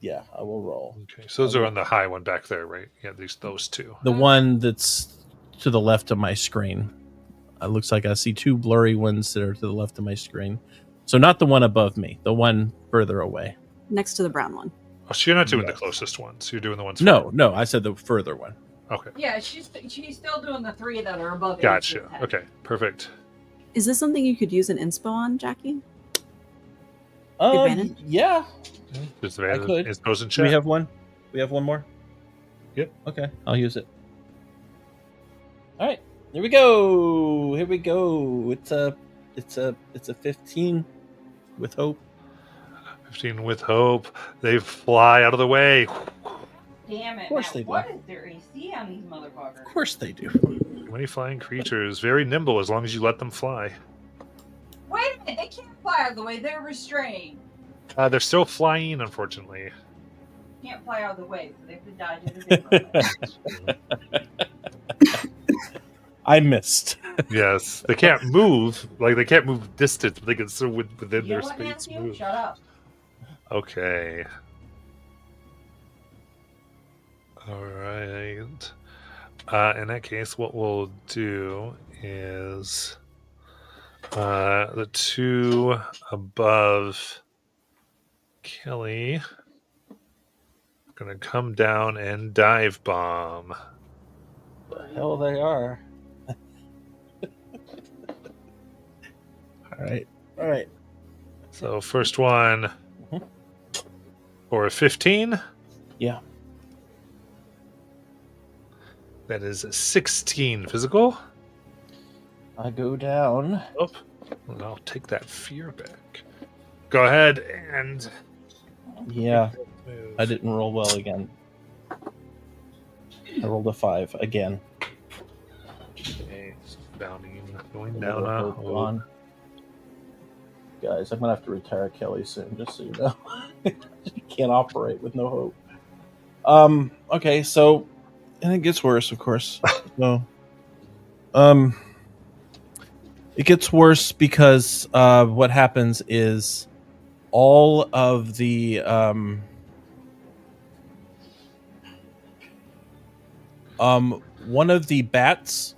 Yeah, I will roll. okay, so those are on the high one back there, right? Yeah, those two. The one that's to the left of my screen. It looks like I see 2 blurry ones that are to the left of my screen. So not the one above me, the one further away. Next to the brown one. Oh, so you're not doing Yes. the closest ones. You're doing the ones. No, I said the further one. Okay. Yeah, she's still doing the 3 that are above. Gotcha. Ace's head. Okay. Perfect. Is this something you could use an inspo on, Jackie? Advantage? Yeah. Just I could. It's goes in Do chat. we have one? We have one more? Yep. Okay, I'll use it. All right. Here we go. Here we go. It's a 15 with hope. 15 with hope. They fly out of the way. Damn it. Of course Matt, they do. what is their AC on these motherfuckers? Of course they do. Many flying creatures, very nimble as long as you let them fly. Wait a minute, they can't fly out of the way. They're restrained. They're still flying, unfortunately. Can't fly out of the way, so they have to dodge it a different way. I missed. Yes, they can't move. Like they can't move distance, but they can still within You their know what, space Matthew? move. Shut up. Okay. All right. In that case, what we'll do is the two above Kelly gonna come down and dive bomb. The hell they are. All right. So first one for a 15. Yeah. That is a 16 physical. I go down. Oh, and I'll take that fear back. Go ahead and Yeah, move. I didn't roll well again. I rolled a 5 again. Okay, bounding, going Another down. hope gone. Guys, I'm gonna have to retire Kelly soon, just so you know. You can't operate with no hope. Okay, so and it gets worse, of course. So it gets worse because what happens is all of the one of the bats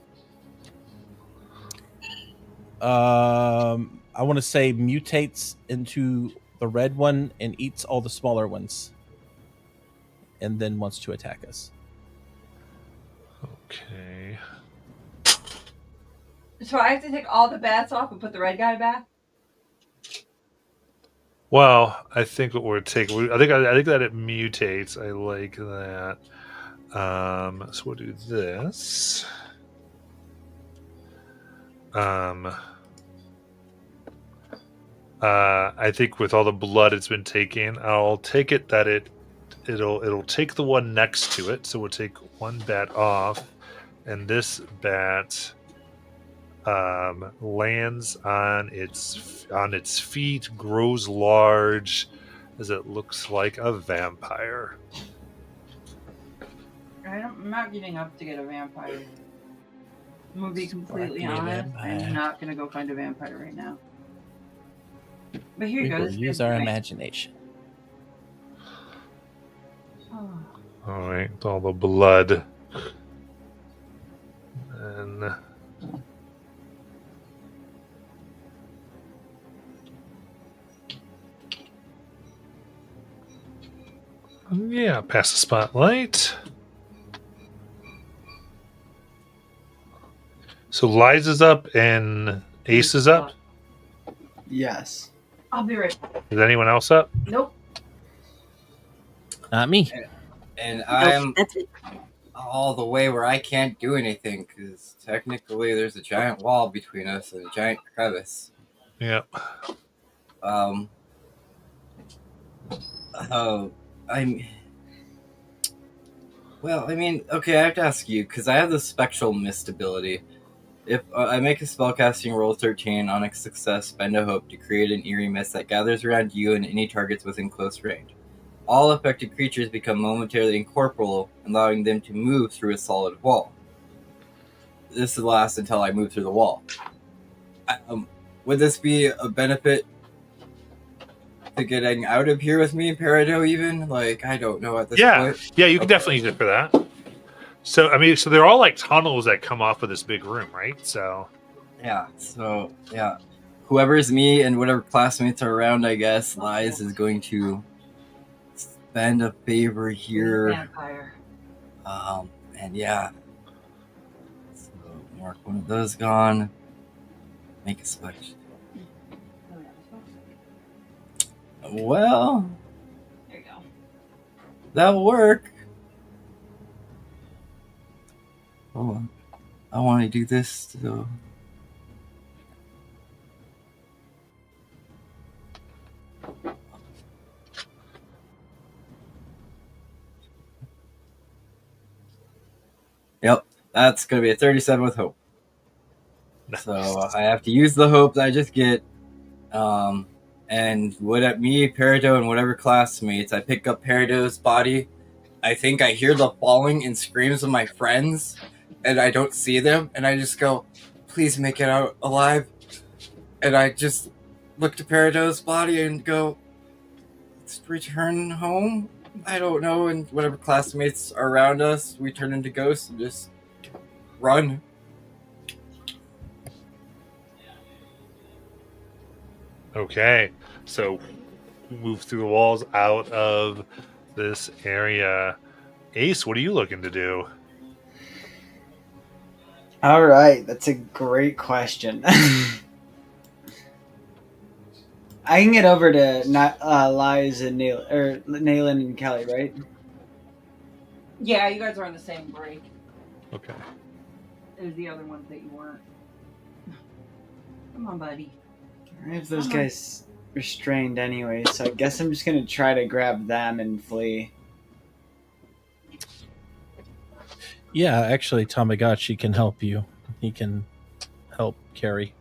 I want to say mutates into the red one and eats all the smaller ones and then wants to attack us. Okay. So I have to take all the bats off and put the red guy back? Well, I think what we're taking. I think that it mutates. I like that. So we'll do this. I think with all the blood it's been taking, I'll take it that it'll take the one next to it. So we'll take one bat off, and this bat lands on its feet, grows large, as it looks like a vampire. I'm not getting up to get a vampire. I'm gonna be completely Fuck me, honest. vampire. I'm not gonna go find a vampire right now. But here We you go. will this is use good our for me. imagination. Oh. All right, with all the blood, and yeah, pass the spotlight. So Liza's up and Ace is up. Yes. I'll be right back. Is anyone else up? Nope. Not me. And I'm That's it. all the way where I can't do anything because technically there's a giant wall between us and a giant crevice. Yep. Oh, well, I mean, okay, I have to ask you because I have the spectral mist ability. If I make a spellcasting roll 13 on a success, spend a hope to create an eerie mist that gathers around you and any targets within close range. All affected creatures become momentarily incorporeal, allowing them to move through a solid wall. This will last until I move through the wall. Would this be a benefit to getting out of here with me, Peridot, even? Like, I don't know at this point. Yeah, you can Okay. definitely use it for that. So, I mean, so they're all like tunnels that come off of this big room, right? So, Yeah, so, yeah. Whoever's me and whatever classmates are around, I guess, Lies is going to spend a favor here. Vampire. And yeah. So, mark one of those gone. Make a selection. Well, There you go. that'll work. Hold on. I want to do this. So. Yep, that's going to be a 37 with hope. So I have to use the hope that I just get. And me, Peridot, and whatever classmates, I pick up Peridot's body. I think I hear the falling and screams of my friends, and I don't see them, and I just go, please make it out alive. And I just look to Peridot's body and go, let's return home? I don't know. And whatever classmates are around us, we turn into ghosts and just run. Okay, so move through the walls out of this area. Ace, what are you looking to do? All right, that's a great question. I can get over to Liz and Naylin and Kelly, right? Yeah, you guys are on the same break Okay. as the other ones that you weren't. Come on, buddy. I have those guys restrained anyway, so I guess I'm just gonna try to grab them and flee. Yeah, actually, Tamagotchi can help you. He can help carry.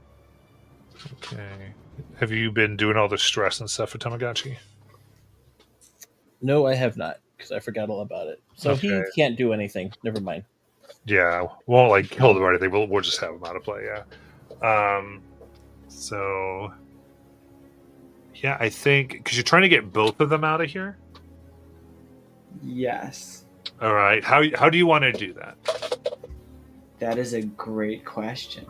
Okay. Have you been doing all the stress and stuff for Tamagotchi? No, I have not, because I forgot all about it. So he Okay. can't do anything. Never mind. Yeah, won't like kill them or anything. We'll just have them out of play. Yeah. So yeah, I think because you're trying to get both of them out of here. Yes, All right. How do you want to do that? that is a great question.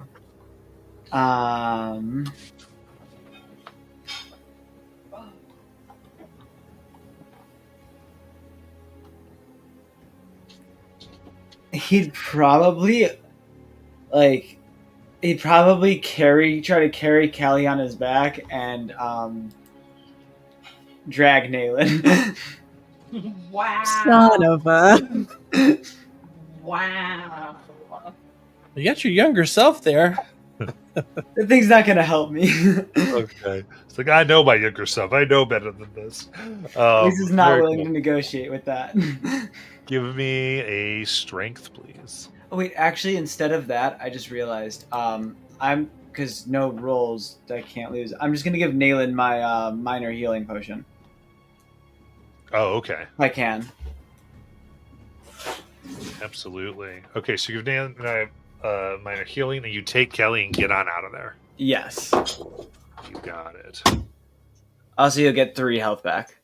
He'd probably try to carry Kelly on his back and drag Naylin. Wow. Son of a. Wow. You got your younger self there. That thing's not gonna help me. Okay. It's like I know my younger self. I know better than this. This is not very willing cool. to negotiate with that. Give me a strength, please. Oh wait, actually, instead of that, I just realized I'm because no rolls I can't lose. I'm just gonna give Naylin my minor healing potion. Oh, okay. If I can. Absolutely. Okay, so you've nailed minor healing, and you take Kelly and get on out of there. Yes. You got it. Also, you'll get 3 health back.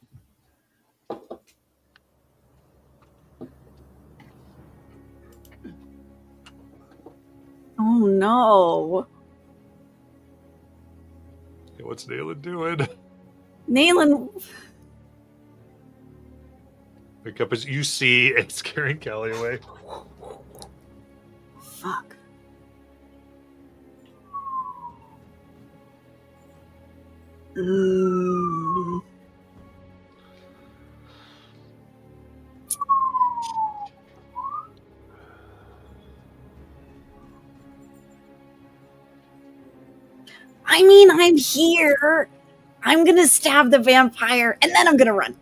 Oh no. Okay, what's Naylin doing? Naylin. Pick up as you see it's scaring Kelly away. Fuck. Mm. I mean, I'm here. I'm gonna stab the vampire and then I'm gonna run.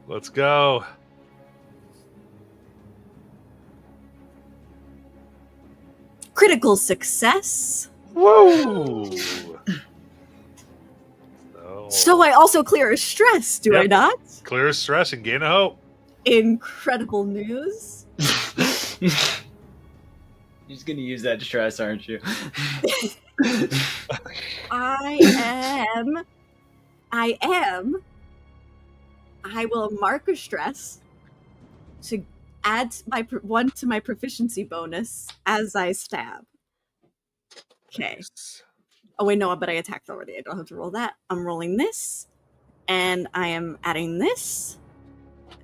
Let's go. Critical success. Whoa! So I also clear a stress, do I Yep. not? Clear stress and gain a hope. Incredible news. You're just gonna use that stress, aren't you? I will mark a stress to add one to my proficiency bonus as I stab. Okay. Oh wait, no, but I attacked already. I don't have to roll that. I'm rolling this, and I am adding this,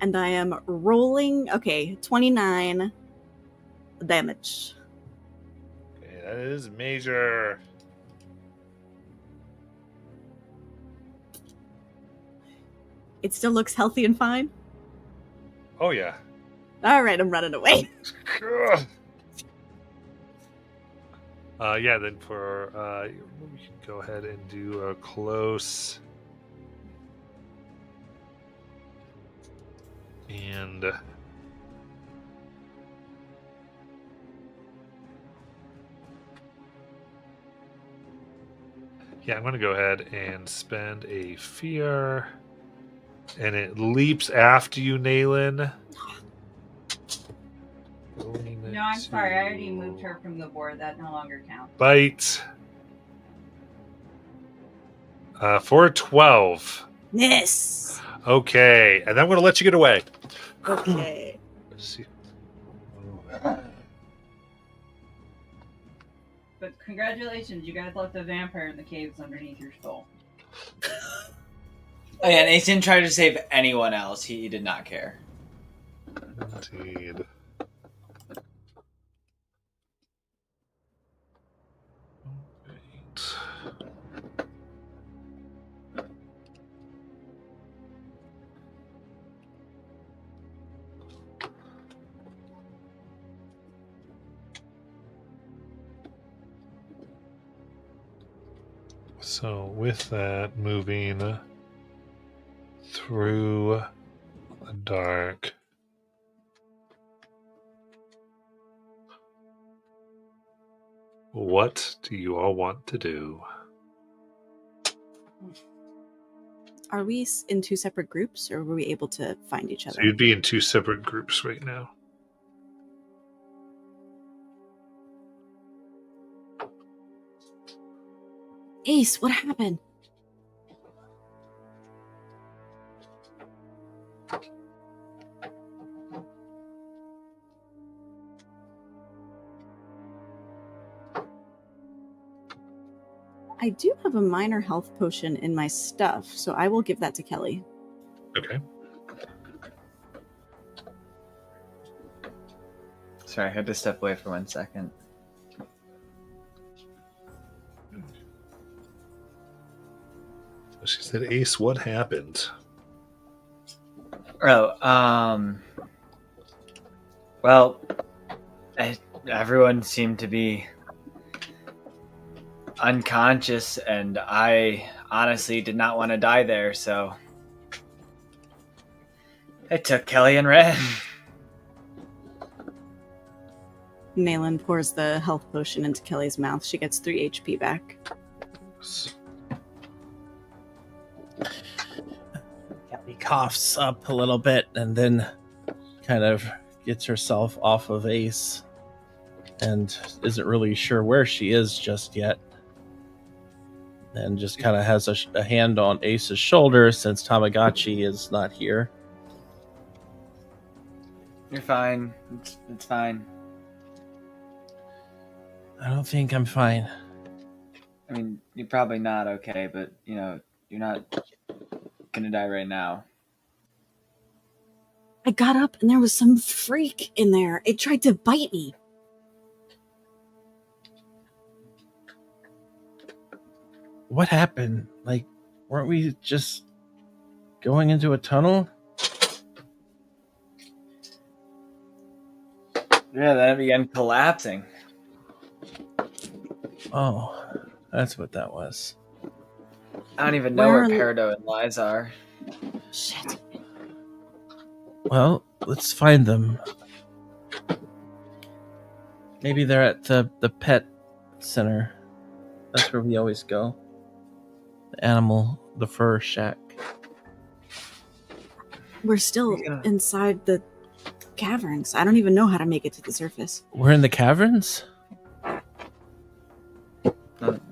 and I am rolling. Okay, 29 damage. Okay, that is major. It still looks healthy and fine. Oh yeah. All right, I'm running away. Yeah, then for we can go ahead and do a close and yeah, I'm going to go ahead and spend a fear, and it leaps after you, Nayland. No, I'm sorry. I already moved her from the board. That no longer counts. Bite. For 12. Miss. Okay, and I'm going to let you get away. Okay. Let's see. But congratulations, you guys left a vampire in the caves underneath your skull. Oh yeah, and Ace didn't try to save anyone else. He did not care. Indeed. Right. So with that, moving through the dark, what do you all want to do? Are we in two separate groups, or were we able to find each So other? you'd be in two separate groups right now. Ace, what happened? I do have a minor health potion in my stuff, so I will give that to Kelly. Okay. Sorry, I had to step away for 1 second. She said, Ace, what happened? Oh, well, everyone seemed to be unconscious, and I honestly did not want to die there, so I took Kelly and ran. Nayland pours the health potion into Kelly's mouth. She gets 3 HP back. Kelly coughs up a little bit and then kind of gets herself off of Ace and isn't really sure where she is just yet. And just kind of has a hand on Ace's shoulder since Tamagotchi is not here. You're fine. It's fine. I don't think I'm fine. I mean, you're probably not okay, but, you're not gonna die right now. I got up and there was some freak in there. It tried to bite me. What happened? Like, weren't we just going into a tunnel? Yeah, then it began collapsing. Oh, that's what that was. I don't even know where Peridot and Lies are. Shit. Well, let's find them. Maybe they're at the pet center. That's where we always go. The fur shack. We're still inside the caverns. I don't even know how to make it to the surface. We're in the caverns?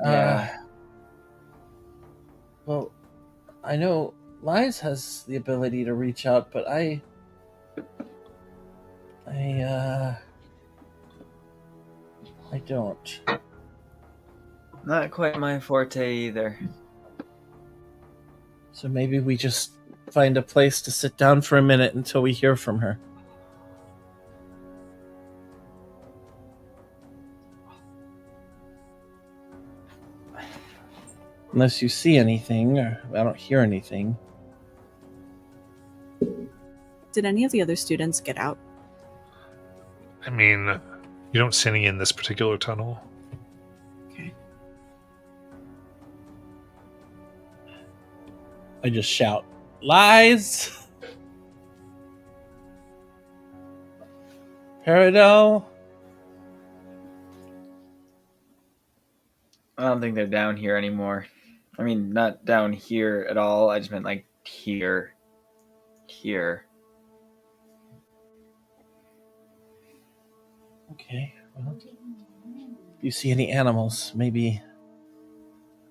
Yeah. Well, I know Lies has the ability to reach out, but I don't. Not quite my forte either. So maybe we just find a place to sit down for a minute until we hear from her. Unless you see anything, or I don't hear anything. Did any of the other students get out? I mean, you don't see any in this particular tunnel. Okay. I just shout, lies! Peridot? I don't think they're down here anymore. I mean, not down here at all. I just meant like here. Here. Okay, well, if you see any animals, maybe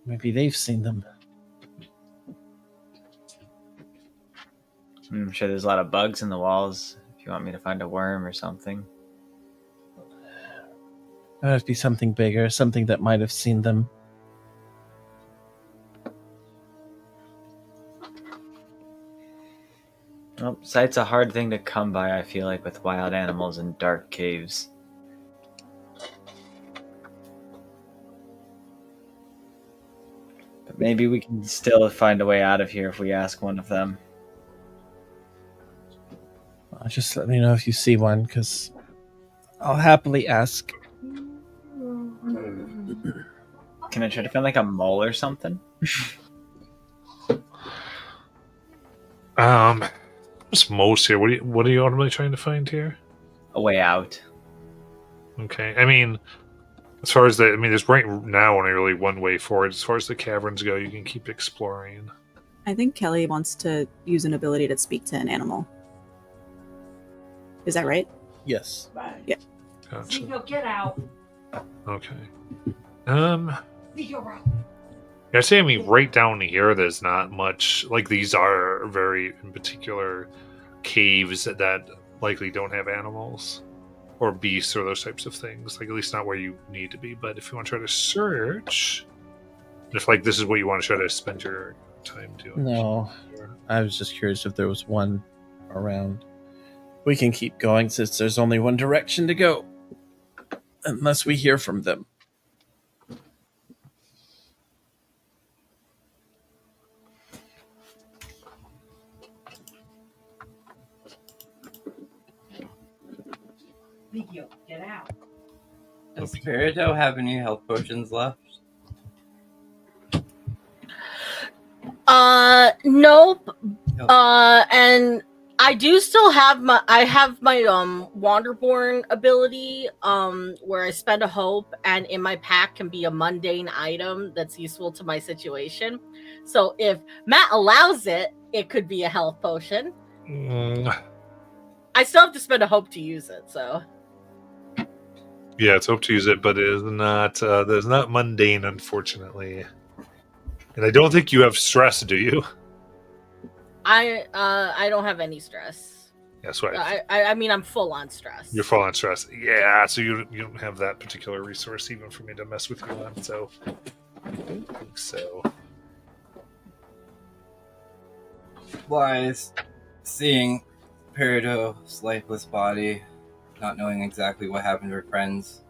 they've seen them. I'm sure there's a lot of bugs in the walls. If you want me to find a worm or something. It must be something bigger, something that might have seen them. Well, sight's a hard thing to come by, I feel like, with wild animals in dark caves. But maybe we can still find a way out of here if we ask one of them. Just let me know if you see one, because I'll happily ask. Can I try to find like a mole or something? There's moles here. What are you ultimately trying to find here? A way out. Okay, I mean, as far as there's right now only really one way forward. As far as the caverns go, you can keep exploring. I think Kelly wants to use an ability to speak to an animal. Is that right? Yes. Yeah. Gotcha. Zico, get out. Okay. Zico, run. I'd say, right down here, there's not much. Like, these are very, in particular, caves that likely don't have animals or beasts or those types of things. Like, at least not where you need to be. But if you want to try to search, if, this is what you want to try to spend your time doing. No, I was just curious if there was one around. We can keep going since there's only one direction to go. Unless we hear from them. Zico, get out. Does Peridot have any health potions left? Nope. Nope. And I do still have my Wanderborn ability, where I spend a hope, and in my pack can be a mundane item that's useful to my situation. So if Matt allows it, it could be a health potion. I still have to spend a hope to use it, so. Yeah, it's hope to use it, but it is not. There's not mundane, unfortunately. And I don't think you have stress, do you? I don't have any stress. That's right. I'm full on stress. You're full on stress. Yeah, so you don't have that particular resource even for me to mess with you on. So I don't think so. Wise, seeing Peridot's lifeless body, not knowing exactly what happened to her friends,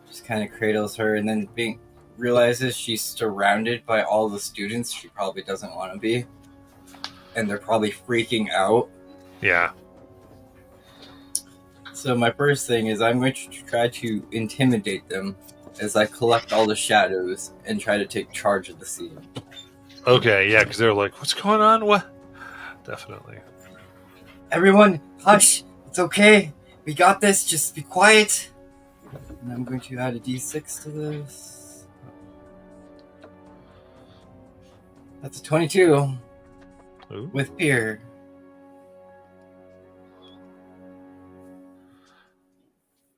just kind of cradles her, and then realizes she's surrounded by all the students she probably doesn't want to be, and they're probably freaking out. Yeah. So my first thing is I'm going to try to intimidate them as I collect all the shadows and try to take charge of the scene. Okay, yeah, because they're like, what's going on? What? Definitely. Everyone, hush! It's okay. We got this. Just be quiet. And I'm going to add a d6 to this. That's a 22 Ooh. with Pier.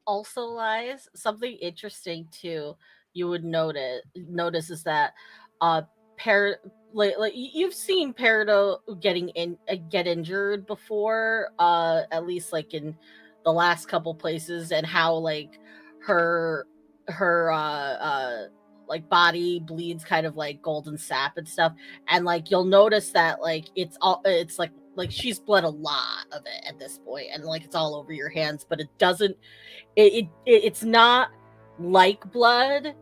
Also, lies, something interesting too you would notice is that like you've seen Peridot get injured before, at least like in the last couple places, and how like her like body bleeds kind of like golden sap and stuff, and like you'll notice that like it's like she's bled a lot of it at this point, and like it's all over your hands, but it doesn't it's not like blood.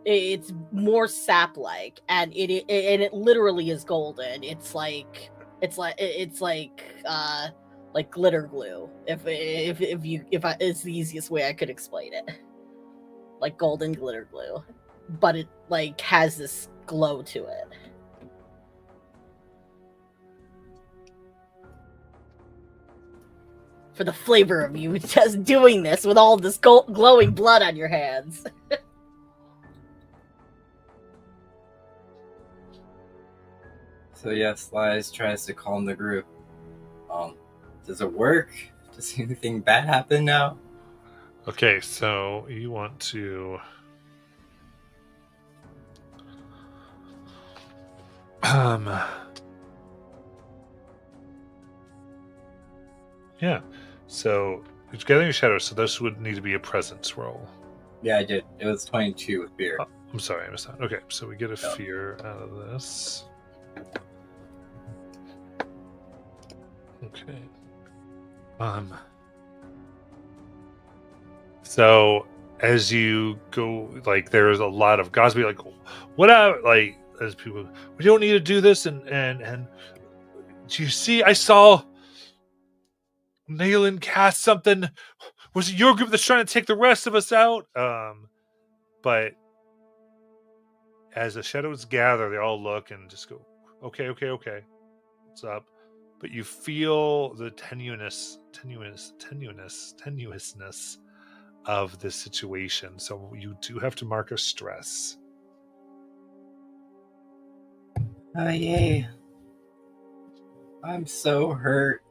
It's more sap like, and it literally is golden. It's like like glitter glue. If it's the easiest way I could explain it, like golden glitter glue, but it like has this glow to it. For the flavor of you just doing this with all this glowing blood on your hands. So yes, Lies tries to calm the group. Does it work? Does anything bad happen now? Okay, so you want to yeah. So it's gathering your shadows, so this would need to be a presence roll. Yeah, I did. It was 22 with fear. Oh, I'm sorry, I missed that. Okay, so we get a fear out of this. Okay. So as you go, like, there's a lot of gods be like, what out? Like, as people, we don't need to do this, and do you see? I saw Nayland cast something. Was it your group that's trying to take the rest of us out? But as the shadows gather, they all look and just go, okay. What's up? But you feel the tenuousness of this situation. So you do have to mark a stress. Oh, yay. I'm so hurt.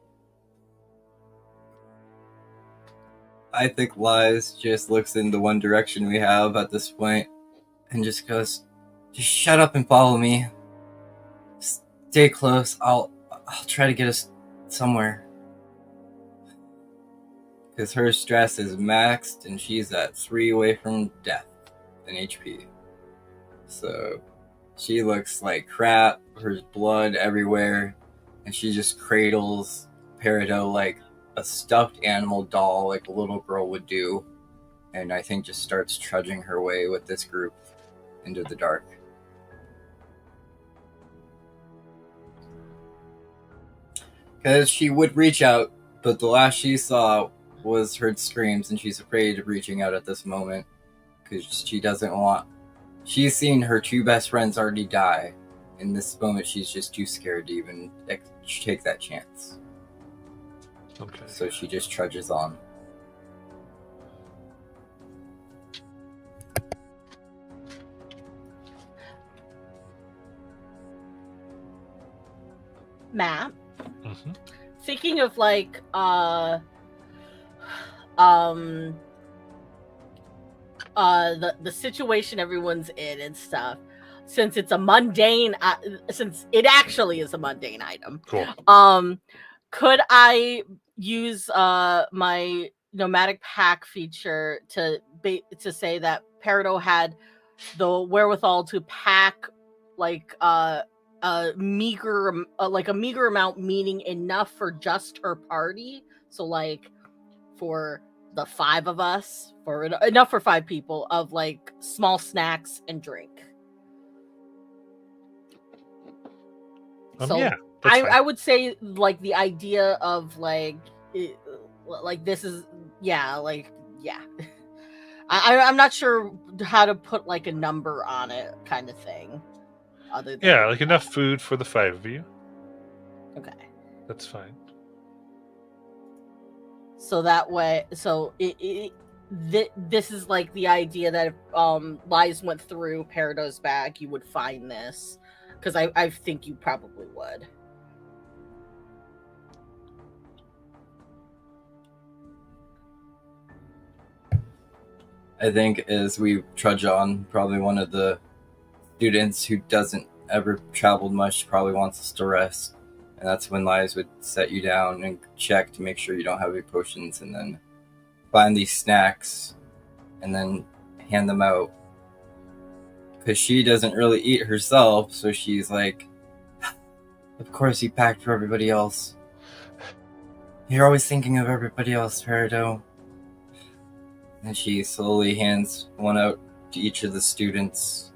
I think Lies just looks in the one direction we have at this point and just goes, just shut up and follow me. Stay close. I'll try to get us somewhere. Because her stress is maxed and she's at 3 away from death in HP. So she looks like crap. There's blood everywhere. And she just cradles Peridot like a stuffed animal doll, like a little girl would do. And I think just starts trudging her way with this group into the dark. Because she would reach out, but the last she saw was heard screams, and she's afraid of reaching out at this moment. Because she doesn't want... She's seen her 2 best friends already die. In this moment, she's just too scared to even take that chance. Okay. So she just trudges on. Matt, Mm-hmm. thinking of like the situation everyone's in and stuff, since it's a mundane since it actually is a mundane item. Cool. Could I use my nomadic pack feature to say that Peridot had the wherewithal to pack like a meager amount, meaning enough for just her party, so like for the 5 of us, for enough for 5 people, of like small snacks and drink. So yeah, I would say like the idea of like this is I'm not sure how to put like a number on it, kind of thing. Other than like enough food for the 5 of you. Okay, that's fine. So that way, this is like the idea that if Lies went through Peridot's bag, you would find this, because I think you probably would. I think as we trudge on, probably one of the students who doesn't ever traveled much probably wants us to rest. And that's when Lies would set you down and check to make sure you don't have any potions, and then find these snacks and then hand them out. Because she doesn't really eat herself, so she's like, of course you packed for everybody else. You're always thinking of everybody else, Peridot. And she slowly hands one out to each of the students.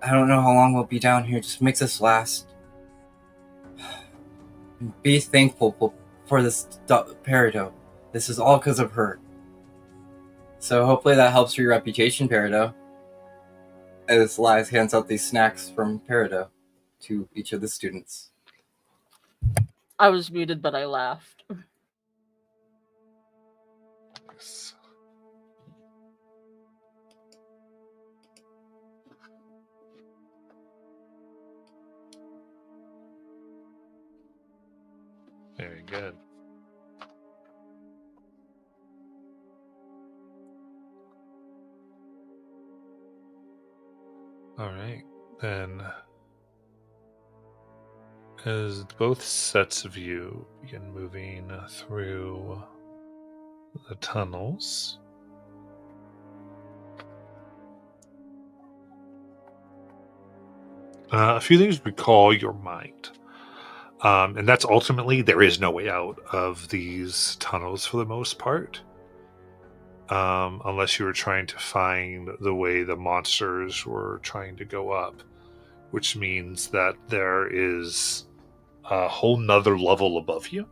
I don't know how long we'll be down here, just makes us last. Be thankful for this Peridot. This is all because of her. So hopefully that helps for your reputation, Peridot. As Lies hands out these snacks from Peridot to each of the students. I was muted, but I laughed. Yes. Very good. All right, then. As both sets of you begin moving through the tunnels, a few things recall your mind. And that's ultimately, there is no way out of these tunnels for the most part. Unless you were trying to find the way the monsters were trying to go up, which means that there is a whole nother level above you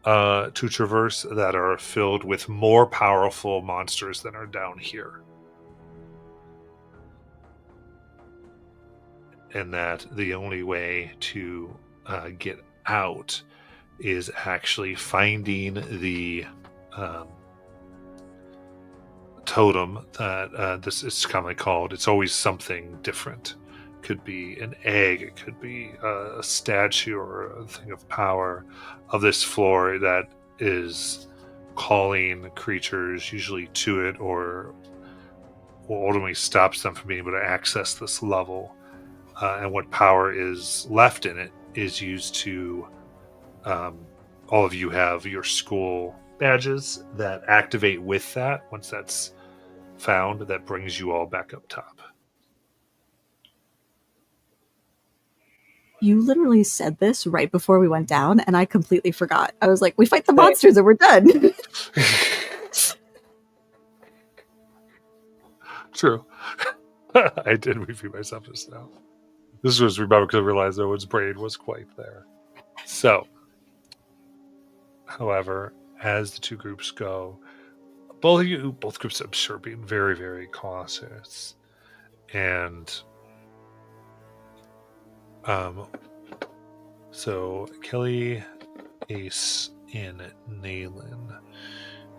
to traverse that are filled with more powerful monsters than are down here. And that the only way to get out is actually finding the totem that this is commonly called. It's always something different. Could be an egg, it could be a statue or a thing of power of this floor that is calling creatures usually to it, or ultimately stops them from being able to access this level. And what power is left in it is used to all of you have your school badges that activate with that. Once that's found, that brings you all back up top. You literally said this right before we went down, and I completely forgot. I was like, we fight the monsters and we're done. True. I did review myself just now. This was remember because I realized Owen's brain was quite there. So, however, as the two groups go, both groups I'm sure being very, very cautious. And so Kelly, Ace, and Nayland,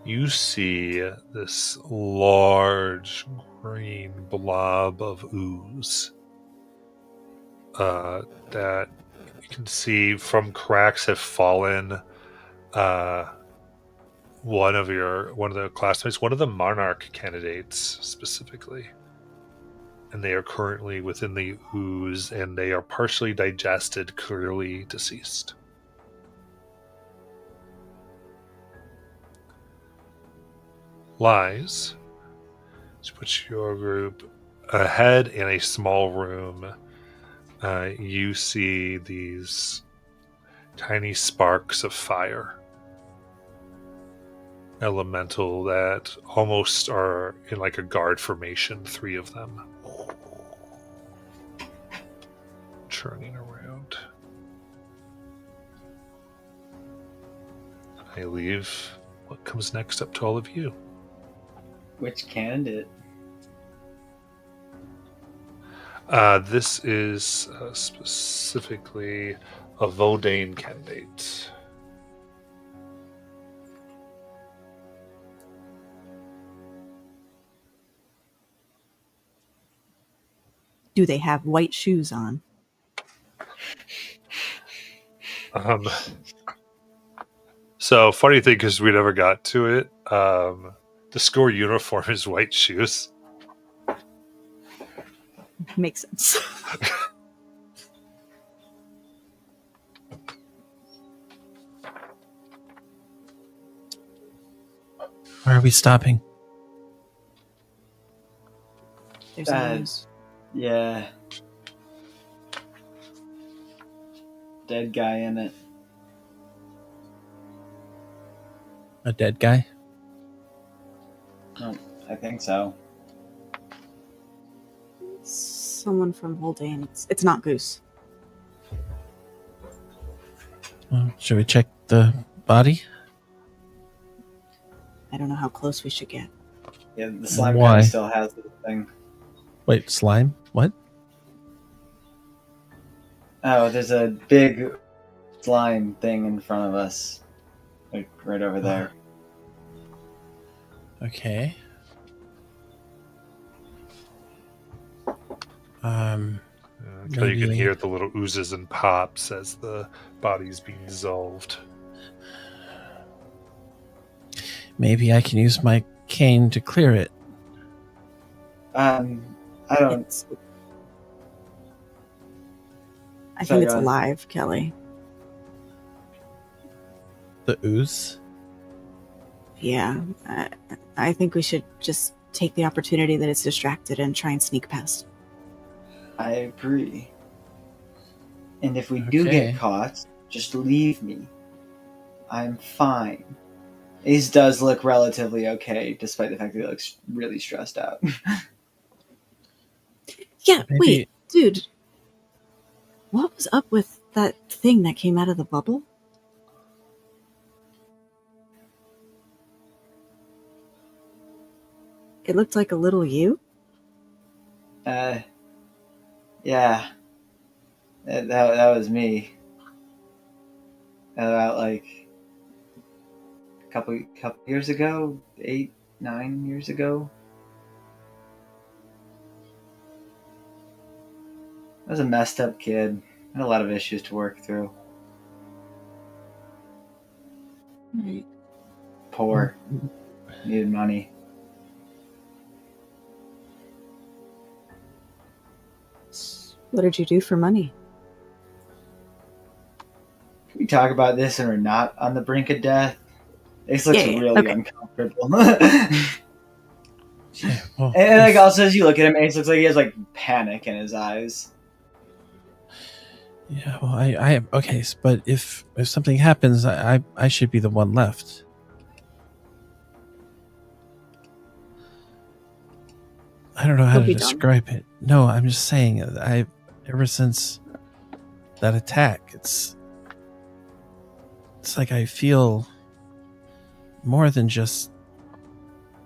you see this large green blob of ooze that you can see from cracks have fallen. One of the classmates, one of the Monarch candidates specifically, and they are currently within the ooze, and they are partially digested, clearly deceased. Lies, to put your group ahead in a small room, you see these tiny sparks of fire. Elemental that almost are in like a guard formation, 3 of them. Churning around. I leave what comes next up to all of you. Which candidate? This is specifically a Vodane candidate. Do they have white shoes on? So funny thing, because we never got to it. The school uniform is white shoes. Makes sense. Where are we stopping? There's a news. Yeah. Dead guy in it. A dead guy? Oh, I think so. Someone from Voldane. It's not Goose. Well, should we check the body? I don't know how close we should get. Yeah, the slime Why? kind of still has the thing. Wait, slime? What? Oh, there's a big slime thing in front of us. Like, right over there. Okay. So you can Maybe- hear the little oozes and pops as the body's being dissolved. Maybe I can use my cane to clear it. I don't... It's, I Sorry, think it's go ahead. alive, Kelly. The ooze? Yeah. I think we should just take the opportunity that it's distracted and try and sneak past. I agree. And if we do Okay. get caught, just leave me. I'm fine. Ace does look relatively okay, despite the fact that he looks really stressed out. Yeah, Maybe- wait, dude. What was up with that thing that came out of the bubble? It looked like a little you. Yeah. That was me. About like a couple years ago, 8, 9 years ago. I was a messed up kid. I had a lot of issues to work through. Right. Poor. Needed money. What did you do for money? Can we talk about this and we're not on the brink of death? Ace looks Yeah, really okay. uncomfortable. Yeah, well, And like if- also as you look at him, Ace looks like he has like panic in his eyes. yeah, well, I okay, but if something happens, I should be the one left. I don't know how You'll to be done. describe it. No, I'm just saying, ever since that attack, it's like I feel more than just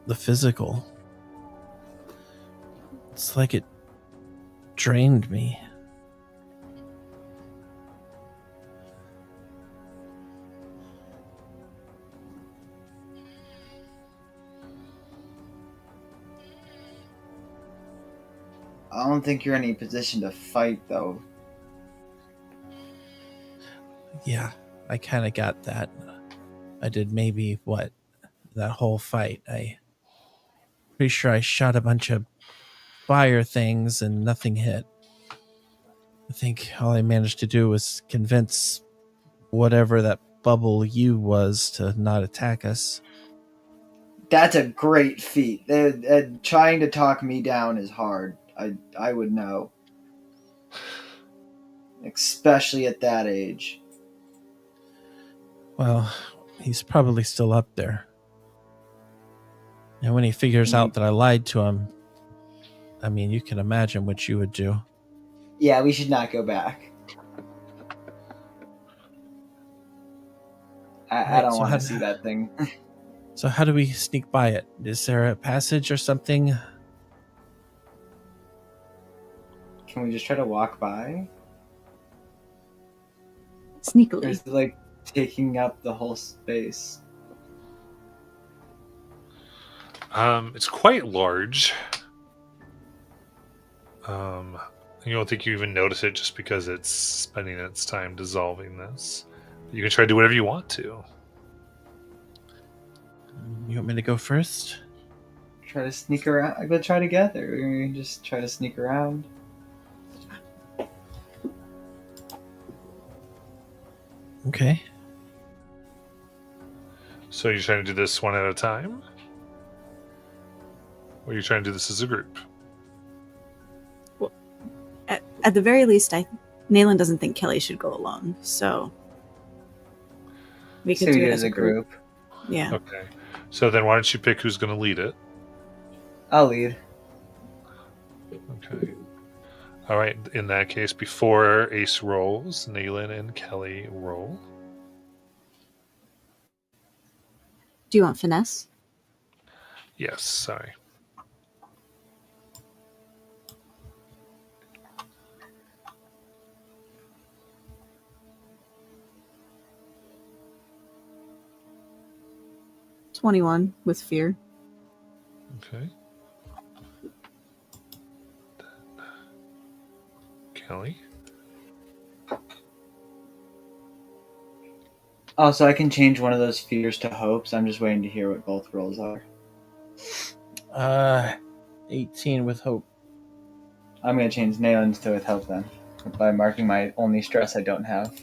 the physical. It's like it drained me. I don't think you're in any position to fight though. Yeah, I kind of got that. I did maybe that whole fight. Pretty sure I shot a bunch of fire things and nothing hit. I think all I managed to do was convince whatever that bubble you was to not attack us. That's a great feat. Trying to talk me down is hard. I would know. Especially at that age. Well, he's probably still up there. And when he figures out that I lied to him, I mean, you can imagine what you would do. Yeah, we should not go back. I Right, don't so want how- to see that thing. So how do we sneak by it? Is there a passage or something? Can we just try to walk by? Or Sneakily. is it like taking up the whole space? It's quite large. You don't think you even notice it just because it's spending its time dissolving this. You can try to do whatever you want to. You want me to go first? Try to sneak around. I'm gonna try together. We just try to sneak around. Okay. So you're trying to do this one at a time? Or are you trying to do this as a group? At the very least, Nayland doesn't think Kelly should go alone, so we So could do we it do as a group. Yeah. Okay. So then why don't you pick who's going to lead it? I'll lead. Okay. All right. In that case, before Ace rolls, Nayland and Kelly roll. Do you want finesse? Yes, sorry. $21 with fear. Okay. Kelly? Oh, so I can change one of those fears to hopes. I'm just waiting to hear what both rolls are. 18 with hope. I'm going to change Nalen's to with hope then, by marking my only stress I don't have.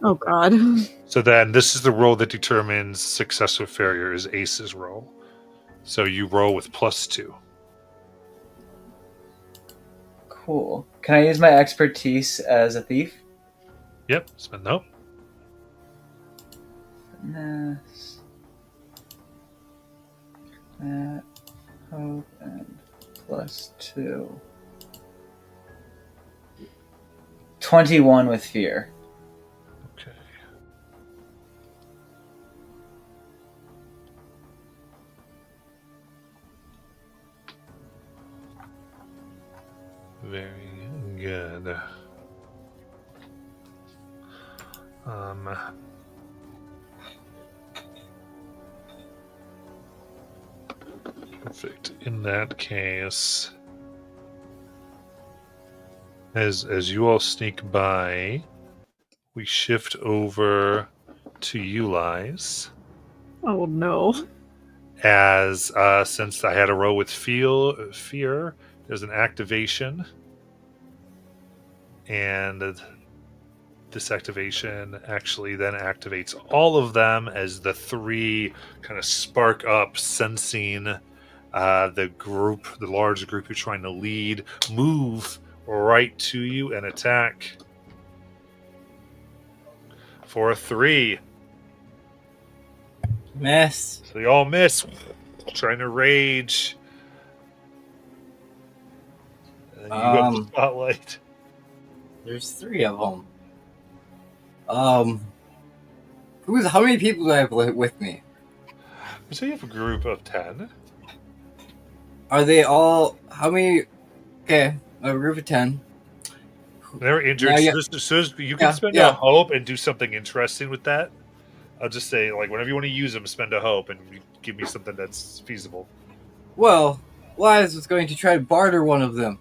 Oh God. So then this is the roll that determines success or failure, is Ace's roll. So you roll with +2. Cool. Can I use my expertise as a thief? Yep, spend the hope. Finesse. That, hope, and +2. 21 with fear. Okay. Very good. Perfect. In that case, as you all sneak by, we shift over to you, Lies. Oh no. As since I had a roll with fear, there's an activation, and this activation actually then activates all of them as the three kind of spark up, sensing the large group you're trying to lead, move right to you and attack for a 3. Miss. So they all miss, trying to rage. And then you have the spotlight. There's 3 of them. How many people do I have with me? So you have a group of 10. Are they all? How many? Okay, a group of 10. They're injured. Yeah, yeah. So you can spend a hope and do something interesting with that. I'll just say, like, whenever you want to use them, spend a hope and give me something that's feasible. Well, Lies was going to try to barter one of them.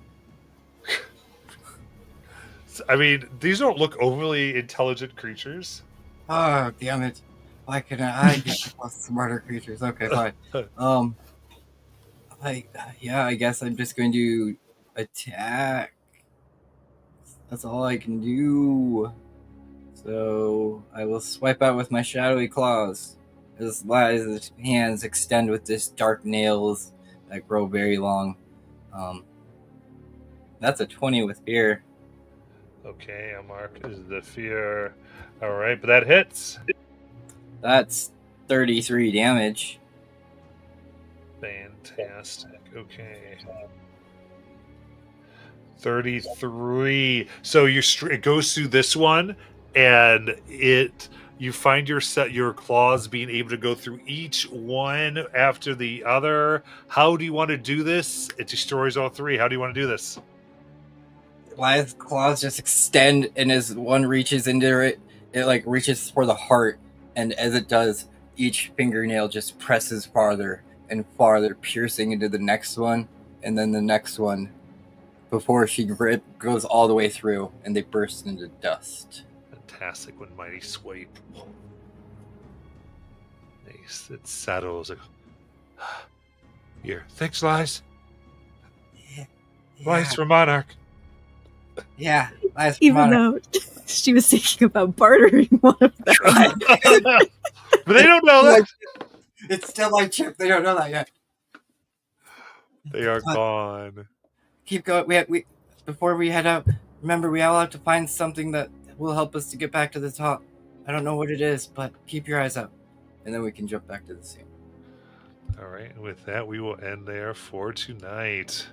I mean, these don't look overly intelligent creatures. Oh, damn it. Why can I get smarter creatures? Okay, fine. I guess I'm just going to attack. That's all I can do. So I will swipe out with my shadowy claws. As Lies' hands extend with this dark nails that grow very long. That's a 20 with fear. Okay, I'll mark as the fear. All right, but that hits. That's 33 damage. Fantastic. Okay. 33. So it goes through this one, and you find your claws being able to go through each one after the other. How do you want to do this? It destroys all 3. How do you want to do this? Lies' claws just extend, and as one reaches into it, it like reaches for the heart, and as it does, each fingernail just presses farther and farther, piercing into the next one, and then the next one, before she goes all the way through, and they burst into dust. Fantastic. One mighty swipe. Nice. It settles. Here. Thanks, Lies. Yeah. Lies for Monarch. Yeah. Lies for Even Monarch. though she was thinking about bartering one of them. But they don't know that. It's still my chip. They don't know that yet. They are gone. Keep going. We before we head out, remember we all have to find something that will help us to get back to the top. I don't know what it is, but keep your eyes out, and then we can jump back to the scene. All right. With that, we will end there for tonight.